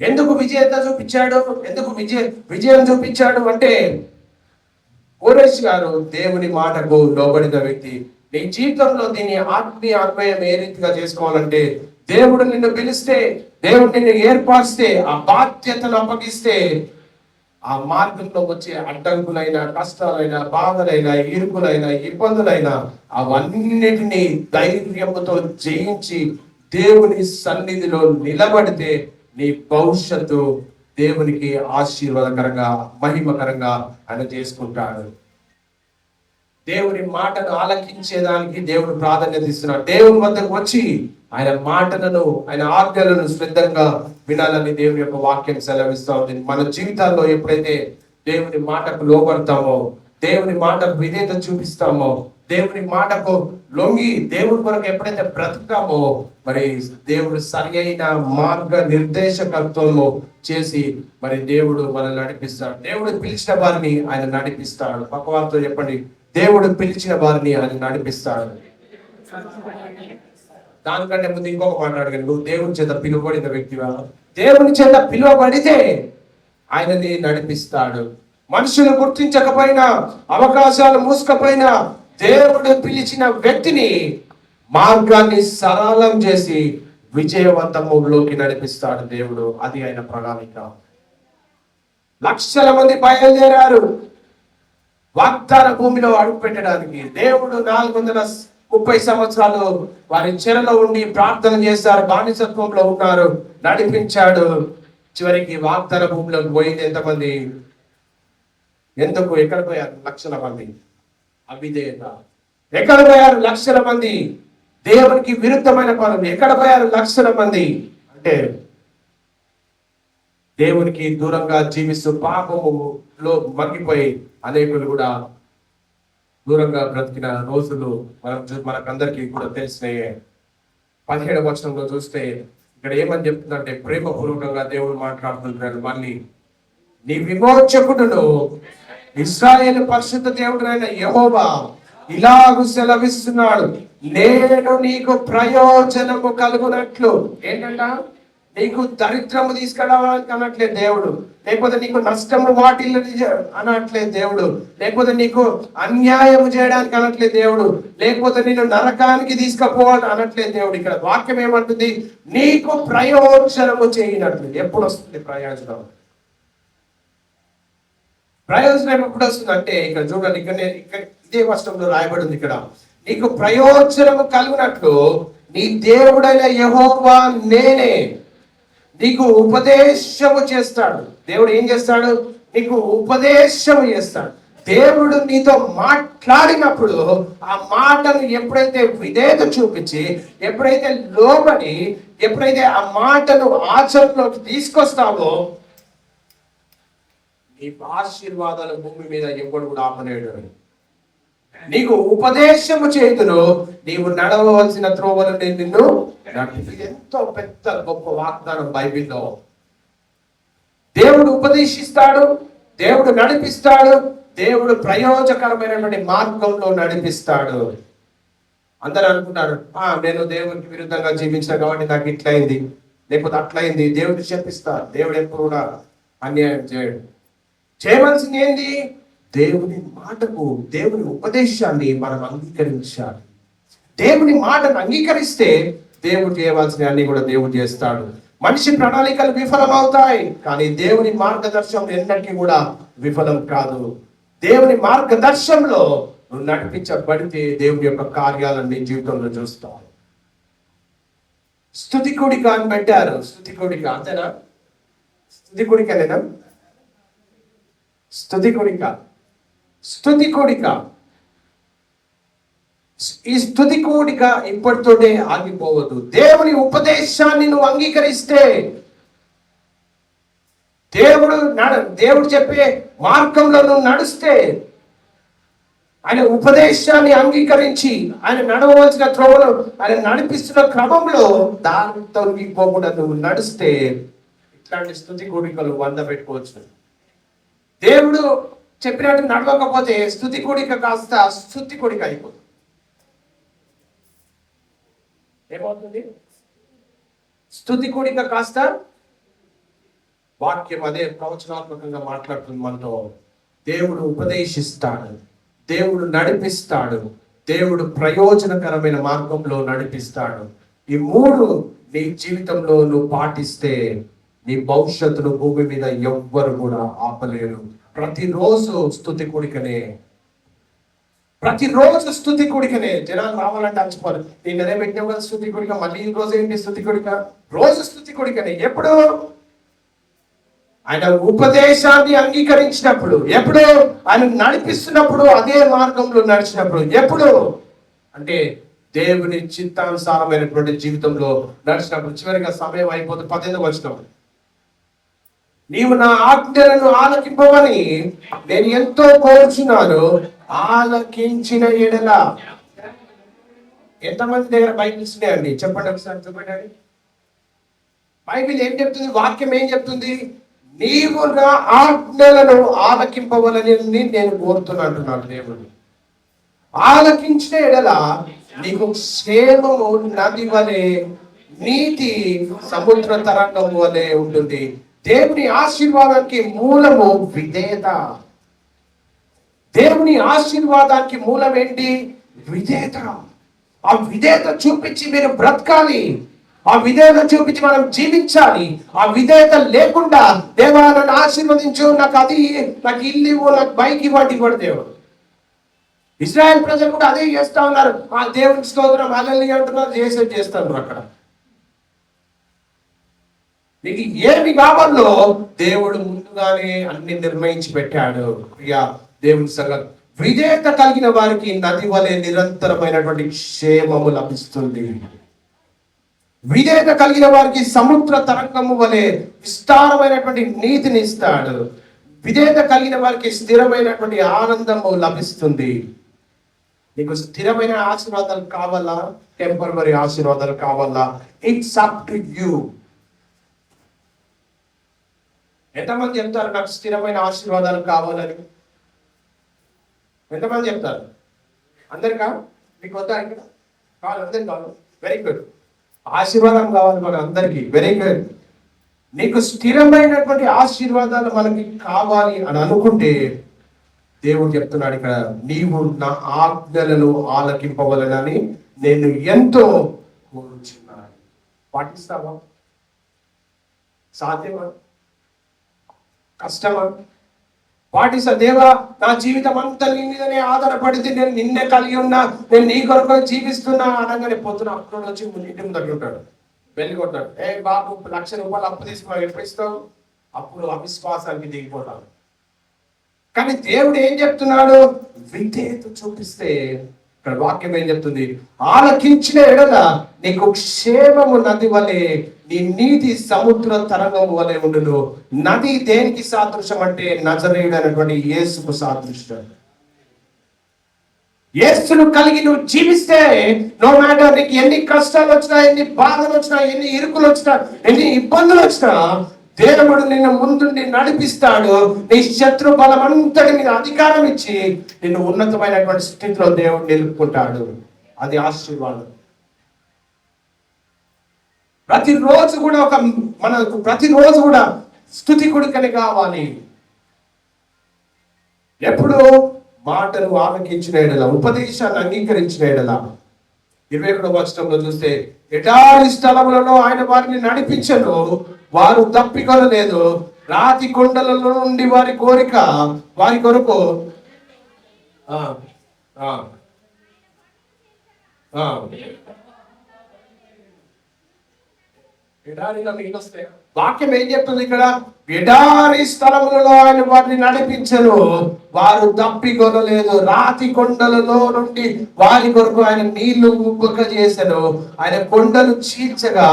ఎందుకు విజేత చూపించాడు? ఎందుకు విజయం చూపించాడు అంటే, కోరేష్ గారు దేవుని మాటకు లోబడిన వ్యక్తి. నీ జీవితంలో దీని ఆత్మీయ అన్వయం ఏ రీతిగా చేసుకోవాలంటే, దేవుడు నిన్ను పిలిస్తే, దేవుడు నిన్ను ఏర్పరిస్తే, ఆ బాధ్యతను అప్పగిస్తే, ఆ మార్గంలో వచ్చే అడ్డంకులైన, కష్టాలైన, బాధలైన, ఇరుకులైన, ఇబ్బందులైన అవన్నిటినీ ధైర్యంతో జయించి దేవుని సన్నిధిలో నిలబడితే నీ భవిష్యత్తు దేవునికి ఆశీర్వాదకరంగా, మహిమకరంగా ఆయన చేసుకుంటాడు. దేవుని మాటను ఆలకించేదానికి దేవుడు ప్రాధాన్యత ఇస్తున్నాడు. దేవుని వద్దకు వచ్చి ఆయన మాటలను, ఆయన ఆజ్ఞలను శ్రద్ధంగా వినాలని దేవుని యొక్క వాక్యం సెలవిస్తా ఉంది. మన జీవితాల్లో ఎప్పుడైతే దేవుని మాటకు లోబడతామో, దేవుని మాటకు విధేయత చూపిస్తామో, దేవుని మాటకు లొంగి దేవుని కొరకు ఎప్పుడైతే బ్రతుకుతామో, మరి దేవుడు సరి అయిన మార్గ నిర్దేశకత్వము చేసి మరి దేవుడు మనల్ని నడిపిస్తాడు. దేవుడు పిలిచిన వారిని ఆయన నడిపిస్తాడు. పక్కవారితో చెప్పండి, దేవుడు పిలిచిన వారిని ఆయన నడిపిస్తాడు. దానికంటే ముందు ఇంకొక మాట అడగండి, నువ్వు దేవుని చేత పిలువబడిన వ్యక్తివా? దేవుని చేత పిలువబడితే ఆయనని నడిపిస్తాడు. మనుషులు గుర్తించకపోయినా, అవకాశాలు మూసుకపోయినా, దేవుడు పిలిచిన వ్యక్తిని మార్గాన్ని సరళం చేసి విజయవంతములోకి నడిపిస్తాడు దేవుడు. అది ఆయన ప్రణాళిక. లక్షల మంది బయలుదేరారు వాగ్దాన భూమిలో అడుగు పెట్టడానికి. దేవుడు 430 సంవత్సరాలు వారి చెరలో ఉండి ప్రార్థన చేశారు, బానిసత్వంలో ఉన్నారు, నడిపించాడు. చివరికి వాగ్దాన భూమిలోకి పోయింది ఎంతమంది? ఎందుకు? ఎక్కడ పోయారు లక్షల మంది? అవిధేయత. ఎక్కడ పోయారు లక్షల మంది? దేవునికి విరుద్ధమైన పనులు. ఎక్కడ పోయారు లక్షల మంది? అంటే దేవునికి దూరంగా జీవిస్తూ పాపములో మగ్గిపోయి అనేకులు కూడా దూరంగా బ్రతికిన రోజులు మనకందరికీ కూడా తెలిసినాయే. 17వ వచనంలో చూస్తే ఇక్కడ ఏమని చెప్తుందంటే, ప్రేమపూర్వకంగా దేవుడు మాట్లాడుతుంటాడు. మళ్ళీ నీ విమోచకుడును ఇశ్రాయేలు పరిశుద్ధ దేవుడైన యెహోవా ఇలాగు సెలవిస్తున్నాడు, నేను నీకు ప్రయోజనము కలుగునట్లు. ఏంటంట? నీకు దరిద్రము తీసుకురావడానికి అనట్లేదు దేవుడు, లేకపోతే నీకు నష్టము వాటిల్లని అనట్లేదు దేవుడు, లేకపోతే నీకు అన్యాయం చేయడానికి అనట్లేదు దేవుడు, లేకపోతే నేను నరకానికి తీసుకుపోవాలి అనట్లేదు దేవుడు. ఇక్కడ వాక్యం ఏమంటుంది? నీకు ప్రయోజనము చేయనట్లు. ఎప్పుడు వస్తుంది ప్రయోజనం? ప్రయోజనం ఎప్పుడు వస్తుంది అంటే, ఇక్కడ చూడండి, ఇక్కడ ఇదే వచనంలో రాయబడి ఉంది. ఇక్కడ నీకు ప్రయోజనము కలుగునట్లు నీ దేవుడైన యెహోవా నేనే నీకు ఉపదేశము చేస్తాడు. దేవుడు ఏం చేస్తాడు? నీకు ఉపదేశము చేస్తాడు. దేవుడు నీతో మాట్లాడినప్పుడు ఆ మాటను ఎప్పుడైతే విధేయత చూపించి, ఎప్పుడైతే లోబడి, ఎప్పుడైతే ఆ మాటను ఆచరణలోకి తీసుకొస్తావో, నీ ఆశీర్వాదాల భూమి మీద ఎప్పుడు కూడా ఆపలేడు. నీకు ఉపదేశము చేతును, నీవు నడవవలసిన త్రోవలు నేను నిన్ను నడిపి. ఎంతో పెద్ద గొప్ప వాగ్దానం బైబిల్లో. దేవుడు ఉపదేశిస్తాడు, దేవుడు నడిపిస్తాడు, దేవుడు ప్రయోజకరమైనటువంటి మార్గంలో నడిపిస్తాడు. అందరూ అనుకుంటారు, నేను దేవునికి విరుద్ధంగా జీవించిన కాబట్టి నాకు ఇట్లయింది, లేకపోతే అట్లయింది. దేవుడు చెప్పిస్తాడు. దేవుడు ఎప్పుడు కూడా అన్యాయం చేయడు. చేయవలసింది ఏంది? దేవుని మాటకు, దేవుని ఉపదేశాన్ని మనం అంగీకరించాలి. దేవుని మాటను అంగీకరిస్తే దేవుడు చేయవలసిన అన్ని కూడా దేవుడు చేస్తాడు. మనిషి ప్రణాళికలు విఫలమవుతాయి, కానీ దేవుని మార్గదర్శనం ఎన్నటికీ కూడా విఫలం కాదు. దేవుని మార్గదర్శనంలో నువ్వు నడిపించబడితే దేవుని యొక్క కార్యాలన్నీ జీవితంలో చూస్తావు. స్తుతి కూడిక అని పెట్టారు. స్తుతి కూడిక అంతేనా? స్తుతి కూడికనేనా? స్తుతి కూడిక, స్తుతి కూడిక. ఈ స్తుతి కూడిక ఇప్పటితోనే ఆగిపోవద్దు. దేవుని ఉపదేశాన్ని నువ్వు అంగీకరిస్తే, దేవుడు చెప్పే మార్గంలో నువ్వు నడిస్తే, ఆయన ఉపదేశాన్ని అంగీకరించి ఆయన నడవవలసిన త్రోవను ఆయన నడిపిస్తున్న క్రమంలో దాంతో పోకుండా నువ్వు నడిస్తే, ఇట్లాంటి స్తుతి కూడికలు 100 పెట్టుకోవచ్చు. దేవుడు చెప్పినట్టు నడవకపోతే స్తుతి కూడిక కాస్త స్తుతి కూడిక అయిపోతుంది. ఏమవుతుంది? స్తుతి కూడిక కాస్త వాక్యం అదే ప్రవచనాత్మకంగా మాట్లాడుతుంది మనతో. దేవుడు ఉపదేశిస్తాడు, దేవుడు నడిపిస్తాడు, దేవుడు ప్రయోజనకరమైన మార్గంలో నడిపిస్తాడు. ఈ 3 నీ జీవితంలో నువ్వు పాటిస్తే నీ భవిష్యత్తును భూమి మీద ఎవ్వరు కూడా ఆపలేరు. ప్రతిరోజు స్తుతి కూడికనే, ప్రతిరోజు స్తుతి కూడికనే. జనాలు రావాలంటే అచ్చిపోరు. నిన్ననే పెట్టినావు కదా స్తుతి కూడిక, మళ్ళీ ఈ రోజు ఏంటి స్తుతి కూడిక? రోజు స్తుతి కూడికనే. ఎప్పుడు? ఆయన ఉపదేశాన్ని అంగీకరించినప్పుడు, ఎప్పుడు ఆయన నడిపిస్తున్నప్పుడు, అదే మార్గంలో నడిచినప్పుడు, ఎప్పుడు అంటే దేవుని చిత్తానుసారమైనటువంటి జీవితంలో నడిచినప్పుడు. చివరిగా సమయం అయిపోతే 18వ వచనం, నీవు నా ఆజ్ఞలను ఆలకింపవని నేను ఎంతో కోరుచున్నాను, ఆలకించిన ఎడల. ఎంతమంది దగ్గర బైబిల్స్ ఉన్నాయండి? చెప్పండి ఒకసారి, చెప్పండి. బైబిల్ ఏం చెప్తుంది? వాక్యం ఏం చెప్తుంది? నీవు నా ఆజ్ఞలను ఆలకింపవలని నేను కోరుతున్నాను దేవుడు. ఆలకించిన ఎడల నీకు క్షేమము నది వలె, నీతి సముద్ర తరంగం వలె ఉంటుంది. దేవుని ఆశీర్వాదానికి మూలము విధేయత. దేవుని ఆశీర్వాదానికి మూలం ఏంటి? విధేయత. ఆ విధేయత చూపించి మీరు బ్రతకాలి. ఆ విధేయత చూపించి మనం జీవించాలి. ఆ విధేయత లేకుండా దేవా నన్ను ఆశీర్వదించు, నాకు అది, నాకు ఇల్లు ఇవ్వు, నాకు బైక్ ఇవ్వండి కూడా దేవుడు. ఇశ్రాయేల్ ప్రజలు కూడా అదే చేస్తా ఉన్నారు. ఆ దేవునికి స్తోత్రం హల్లెలూయా అంటున్నారు, చేస్తారు అక్కడ. నీకు ఏమి కావాలో దేవుడు ముందుగానే అన్ని నిర్ణయించి పెట్టాడు. ఇక దేవుని సంగతి, విధేయత కలిగిన వారికి నది వలె నిరంతరమైనటువంటి క్షేమము లభిస్తుంది. విధేయత కలిగిన వారికి సముద్ర తరంగము వలె విస్తారమైనటువంటి నీతిని ఇస్తాడు. విధేయత కలిగిన వారికి స్థిరమైనటువంటి ఆనందము లభిస్తుంది. నీకు స్థిరమైన ఆశీర్వాదాలు కావాలా? టెంపరరీ ఆశీర్వాదాలు కావాలా? It's up to you. ఎంతమంది చెప్తారు నాకు స్థిరమైన ఆశీర్వాదాలు కావాలని? ఎంతమంది చెప్తారు? అందరికా? మీకు వద్దా? ఇక్కడ కావాలి, అందరికి కావాలి. Very good. ఆశీర్వాదం కావాలి మన అందరికి. Very good. నీకు స్థిరమైనటువంటి ఆశీర్వాదాలు మనకి కావాలి అని అనుకుంటే దేవుడు చెప్తున్నాడు ఇక్కడ, నీవు నా ఆజ్ఞలను ఆలకింపవలనని నేను ఎంతో కోరుచున్నాను. పాటిస్తావా? సాధ్యమా? కష్టమా? పాటిస్తా. దేవా నా జీవితం అంతా నీ మీదనే ఆధారపడితే, నేను నిన్నే కలిగి ఉన్నా, నేను నీ కొరకు జీవిస్తున్నా అనగానే పొద్దున అప్పుడు వచ్చి ఇంటి ముందు ఉంటాడు, వెళ్ళి కొట్టాడు. ఏ బాబు, ₹1,00,000 అప్పు తీసుకున్నావు, ఎప్పుడు ఇస్తావు? అప్పుడు అవిశ్వాసానికి దిగిపోతాను. కానీ దేవుడు ఏం చెప్తున్నాడు? విధేయత చూపిస్తే, ఇక్కడ వాక్యం ఏం చెప్తుంది? ఆలకించిన ఎడల నీకు క్షేమము నది వలె, నీ నీతి సముద్ర తరంగము వలె ఉండును. నది దేనికి సాదృశ్యం అంటే నజరేయుడు అనేటువంటి యేసుకు సాదృశ్యం. యేసును కలిగి నువ్వు జీవిస్తే, నో మ్యాటర్ నీకు ఎన్ని కష్టాలు వచ్చినా, ఎన్ని బాధలు వచ్చినా, ఎన్ని ఇరుకులు వచ్చినా, ఎన్ని ఇబ్బందులు వచ్చినా, దేవుడు నిన్ను ముందుండి నడిపిస్తాడు. నీ శత్రు బలం అంతటి మీద అధికారం ఇచ్చి నిన్ను ఉన్నతమైనటువంటి స్థితిలో దేవుడు నిలుపుకుంటాడు. అది ఆశీర్వాదం. ప్రతిరోజు కూడా మనకు ప్రతిరోజు కూడా స్తుతికుడికని కావాలి. ఎప్పుడు మాటను ఆలకించిన ఎడల, ఉపదేశాన్ని అంగీకరించిన ఎడల. 21వ వచనంలో చూస్తే, ఎడారి స్థలములలో ఆయన వారిని నడిపించను, వారు తప్పికొనలేదు. రాతి కొండలలో నుండి వారి కొరకు ఎడారిలో నీళ్ళు వస్తాయి. వాక్యం ఏం చెప్తుంది ఇక్కడ? ఎడారి స్థలములలో ఆయన వారిని నడిపించను, వారు తప్పికొనలేదు. రాతి కొండలలో నుండి వారి కొరకు ఆయన నీళ్లు ఉబ్బక చేసెను. ఆయన కొండలు చీల్చగా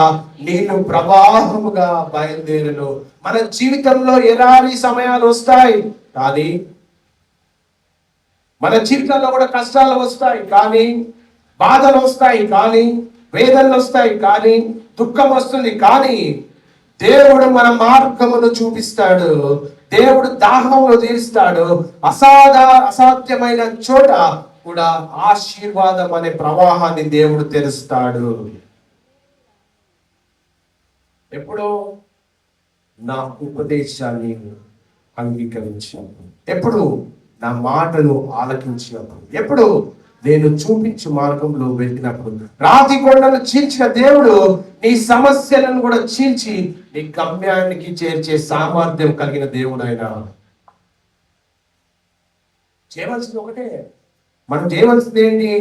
నీళ్లు ప్రవాహముగా బయలుదేరను. మన జీవితంలో ఎడారి సమయాలు వస్తాయి, కానీ మన జీవితంలో కూడా కష్టాలు వస్తాయి, కానీ బాధలు వస్తాయి, కానీ వేదనలు వస్తాయి, కానీ దుఃఖం వస్తుంది. కానీ దేవుడు మన మార్గమును చూపిస్తాడు. దేవుడు దాహమును తీరుస్తాడు. అసాధ్యమైన చోట కూడా ఆశీర్వాదం అనే ప్రవాహాన్ని దేవుడు తెరుస్తాడు. ఎప్పుడు? నా ఉపదేశాన్ని అంగీకరించినప్పుడు, ఎప్పుడు నా మాటను ఆలకించినప్పుడు, ఎప్పుడు నేను చూపించు మార్గంలో వెళ్ళినప్పుడు. రాతి కొండను చీల్చిన దేవుడు నీ సమస్యలను కూడా చీల్చి నీ గమ్యానికి చేర్చే సామర్థ్యం కలిగిన దేవుడు ఆయన. చేయవలసింది ఒకటే, మనం చేయవలసింది ఏంటి?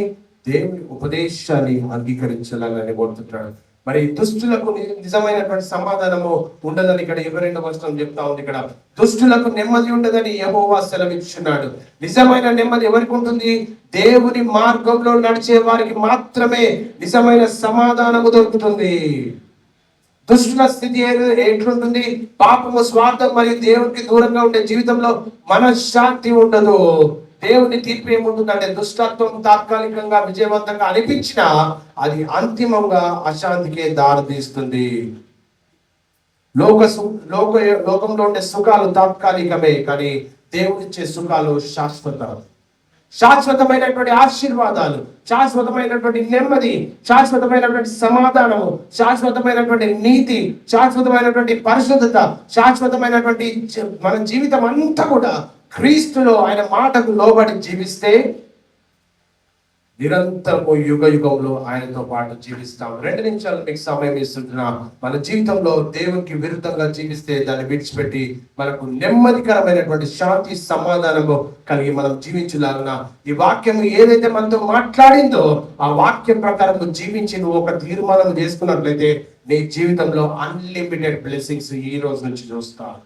దేవుని ఉపదేశాన్ని అంగీకరించాలని కోరుతున్నాడు. మరి దుష్టులకు నిజమైనటువంటి సమాధానము ఉండదని ఇక్కడ 22వ వచనం చెప్తా ఉంది. ఇక్కడ దుష్టులకు నెమ్మది ఉండదని యెహోవా సెలవిస్తున్నాడు. నిజమైన నెమ్మది ఎవరికి ఉంటుంది? దేవుని మార్గంలో నడిచే వారికి మాత్రమే నిజమైన సమాధానము దొరుకుతుంది. దుష్టుల స్థితి ఎట్లుంటుంది? పాపము, స్వార్థం మరియు దేవునికి దూరంగా ఉండే జీవితంలో మనశ్శాంతి ఉండదు. దేవుని తీర్పు ఏముంటుందంటే దుష్టత్వం తాత్కాలికంగా విజయవంతంగా అనిపించినా అది అంతిమంగా అశాంతికే దారితీస్తుంది. లోకంలో ఉండే సుఖాలు తాత్కాలికమే, కానీ దేవుడిచ్చే సుఖాలు శాశ్వతమైనటువంటి ఆశీర్వాదాలు, శాశ్వతమైనటువంటి నెమ్మది, శాశ్వతమైనటువంటి సమాధానము, శాశ్వతమైనటువంటి నీతి, శాశ్వతమైనటువంటి పరిశుద్ధత, శాశ్వతమైనటువంటి మన జీవితం అంతా కూడా క్రీస్తులో ఆయన మాటకు లోబడి జీవిస్తే నిరంతరము యుగ యుగంలో ఆయనతో పాటు జీవిస్తాం. 2 నిమిషాలు మీకు సమయం ఇస్తున్నా. మన జీవితంలో దేవునికి విరుద్ధంగా జీవిస్తే దాన్ని విడిచిపెట్టి మనకు నెమ్మదికరమైనటువంటి శాంతి, సమాధానము కలిగి మనం జీవించలాగున ఈ వాక్యం ఏదైతే మనతో మాట్లాడిందో ఆ వాక్యం ప్రకారం జీవించి నువ్వు ఒక తీర్మానం చేసుకున్నట్లయితే నీ జీవితంలో అన్లిమిటెడ్ బ్లెస్సింగ్స్ ఈ రోజు నుంచి చూస్తావు.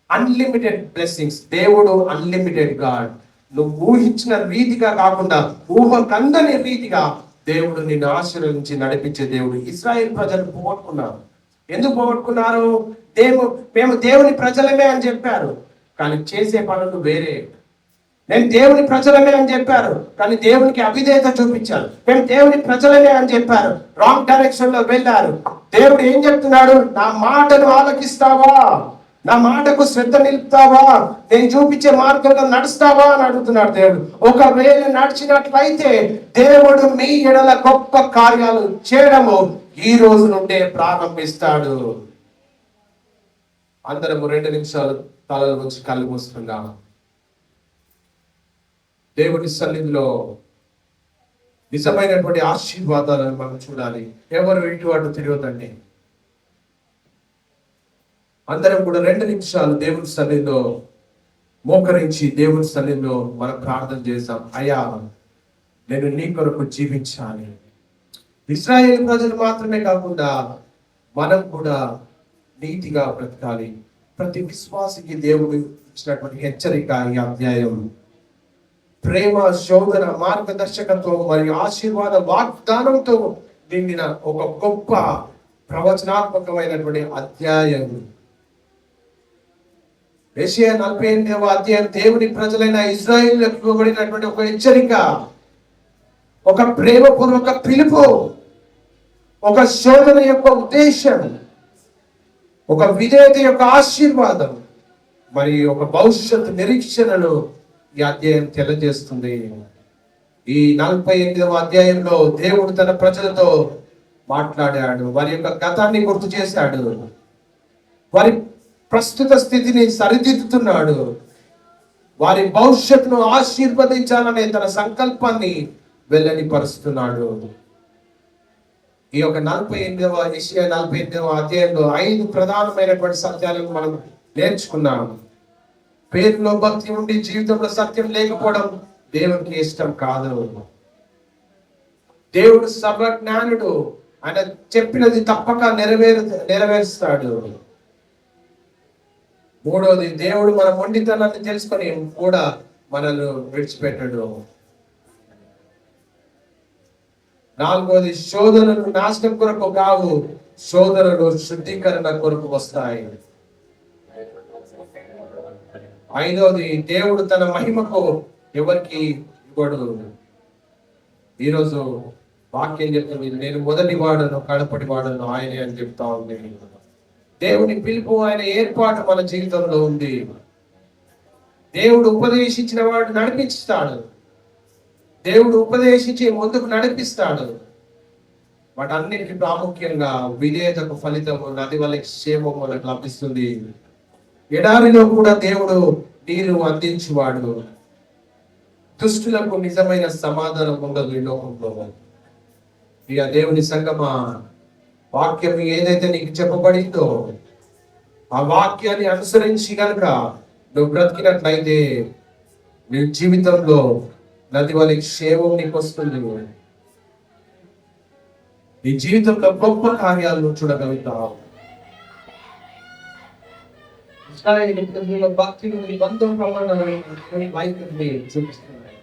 Unlimited blessings. దేవుడు అన్లిమిటెడ్ గాడ్. నువ్వు ఊహించిన రీతిగా కాకుండా ఊహకందని రీతిగా దేవుడు నిన్ను ఆశీర్వదించి నడిపించే దేవుడు. ఇశ్రాయేల్ ప్రజలు పోగొట్టుకున్నారు. ఎందుకు పోగొట్టుకున్నారు? మేము దేవుని ప్రజలమే అని చెప్పారు, కానీ చేసే పనులు వేరే. నేను దేవుని ప్రజలమే అని చెప్పారు, కానీ దేవునికి అవిధేయత చూపించారు. మేము దేవుని ప్రజలమే అని చెప్పారు, రాంగ్ డైరెక్షన్ లో వెళ్ళారు. దేవుడు ఏం చెప్తున్నాడు? నా మాటను ఆలకిస్తావా? నా మాటకు శ్రద్ధ నిలుపుతావా? నేను చూపించే మార్గంలో నడుస్తావా అని అడుగుతున్నాడు దేవుడు. ఒకవేళ నడిచినట్లయితే దేవుడు మీ ఎడల గొప్ప కార్యాలు చేయడము ఈ రోజు నుండే ప్రారంభిస్తాడు. అందరము 2 నిమిషాలు తలల నుంచి కళ్ళు మూసుకుందాం. దేవుని సన్నిధిలో నిజమైనటువంటి ఆశీర్వాదాలను మనం చూడాలి. ఎవరు ఇటు అటు తిరగదండి. అందరం కూడా 2 నిమిషాలు దేవుని సన్నిధిలో మోకరించి దేవుని సన్నిధిలో మనం ప్రార్థన చేద్దాం. అయ్యా, నేను నీ కొరకు జీవించాలి. ఇశ్రాయేలు ప్రజలు మాత్రమే కాకుండా మనం కూడా నీతిగా బ్రతకాలి. ప్రతి విశ్వాసికి దేవుడు ఇచ్చినటువంటి హెచ్చరిక ఈ అధ్యాయం. ప్రేమ, శోధన, మార్గదర్శకత్వం మరియు ఆశీర్వాద వాగ్దానంతో నిండిన ఒక గొప్ప ప్రవచనాత్మకమైనటువంటి అధ్యాయం. యెషయా 48వ అధ్యాయం దేవుని ప్రజలైన ఇశ్రాయేలులకు ఇవ్వబడినటువంటి ఒక హెచ్చరిక, ఒక ప్రేమపూర్వక పిలుపు, ఒక శోధన యొక్క ఉద్దేశం, ఒక విధేయత యొక్క ఆశీర్వాదం మరియు ఒక భవిష్యత్తు నిరీక్షణను ఈ అధ్యాయం తెలియజేస్తుంది. ఈ 48వ అధ్యాయంలో దేవుడు తన ప్రజలతో మాట్లాడాడు. వారి యొక్క గతాన్ని గుర్తు చేశాడు. వారి ప్రస్తుత స్థితిని సరిదిద్దుతున్నాడు. వారి భవిష్యత్తును ఆశీర్వదించాలనే తన సంకల్పాన్ని వెల్లడిపరుస్తున్నాడు. ఈ యొక్క 48వ అధ్యాయంలో 5 ప్రధానమైనటువంటి సత్యాలను మనం నేర్చుకున్నాం. పేరులో భక్తి ఉండి జీవితంలో సత్యం లేకపోవడం దేవునికి ఇష్టం కాదు. దేవుడు సర్వజ్ఞానుడు. ఆయన చెప్పినది తప్పక నెరవేరుస్తాడు. 3వది, దేవుడు మన మొండితనాన్ని తెలుసుకొని కూడా మనల్ని విడిచిపెట్టడు. 4వది, శోధనలు నాశనం కొరకు కావు, శోధనలు శుద్ధీకరణ కొరకు వస్తాయి. 5వది, దేవుడు తన మహిమకు ఎవరికి ఇవ్వడు. ఈరోజు వాక్యం చెప్తుంది, నేను మొదటి వాడను కడపటి వాడను ఆయనే అని చెప్తా ఉంది. దేవుని పిలుపు, ఆయన ఏర్పాటు మన జీవితంలో ఉంది. దేవుడు ఉపదేశించిన వాడు నడిపిస్తాడు. దేవుడు ఉపదేశించి ముందుకు నడిపిస్తాడు. వాటన్నిటికీ ప్రాముఖ్యంగా విధేయతకు ఫలితము నది వల్ల క్షేమం మనకు లభిస్తుంది. ఎడారిలో కూడా దేవుడు నీరు అందించువాడు. దుష్టులకు నిజమైన సమాధానం ఉండదు ఈ లోకంలో. ఇక దేవుని సంగమా, వాక్యం ఏదైతే నీకు చెప్పబడిందో ఆ వాక్యాన్ని అనుసరించి కనుక నువ్వు బ్రతికినట్లయితే నీ జీవితంలో నది వల్ల క్షేమం నీకు వస్తుంది. నీ జీవితంలో గొప్ప కార్యాలను చూడగలుగుతావు. ఇశ్రాయేలు ప్రజల భక్తిని బంధం ప్రమాణాలను వైఖరిని చూపిస్తున్నాయి.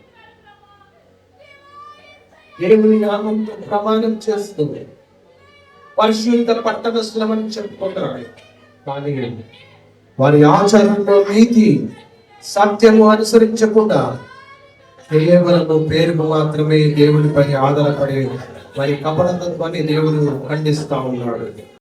దేవుని నామంతో ప్రమాణం చేస్తుంది, పరిశుద్ధ పట్టణస్థలమని చెప్పుకుంటాడు. కానీ వారి ఆచరణలో నీతి సత్యము అనుసరించకుండా కేవలము పేరుకు మాత్రమే దేవుడిపై ఆధారపడి వారి కపటత్వాన్ని దేవుడు ఖండిస్తా ఉన్నాడు.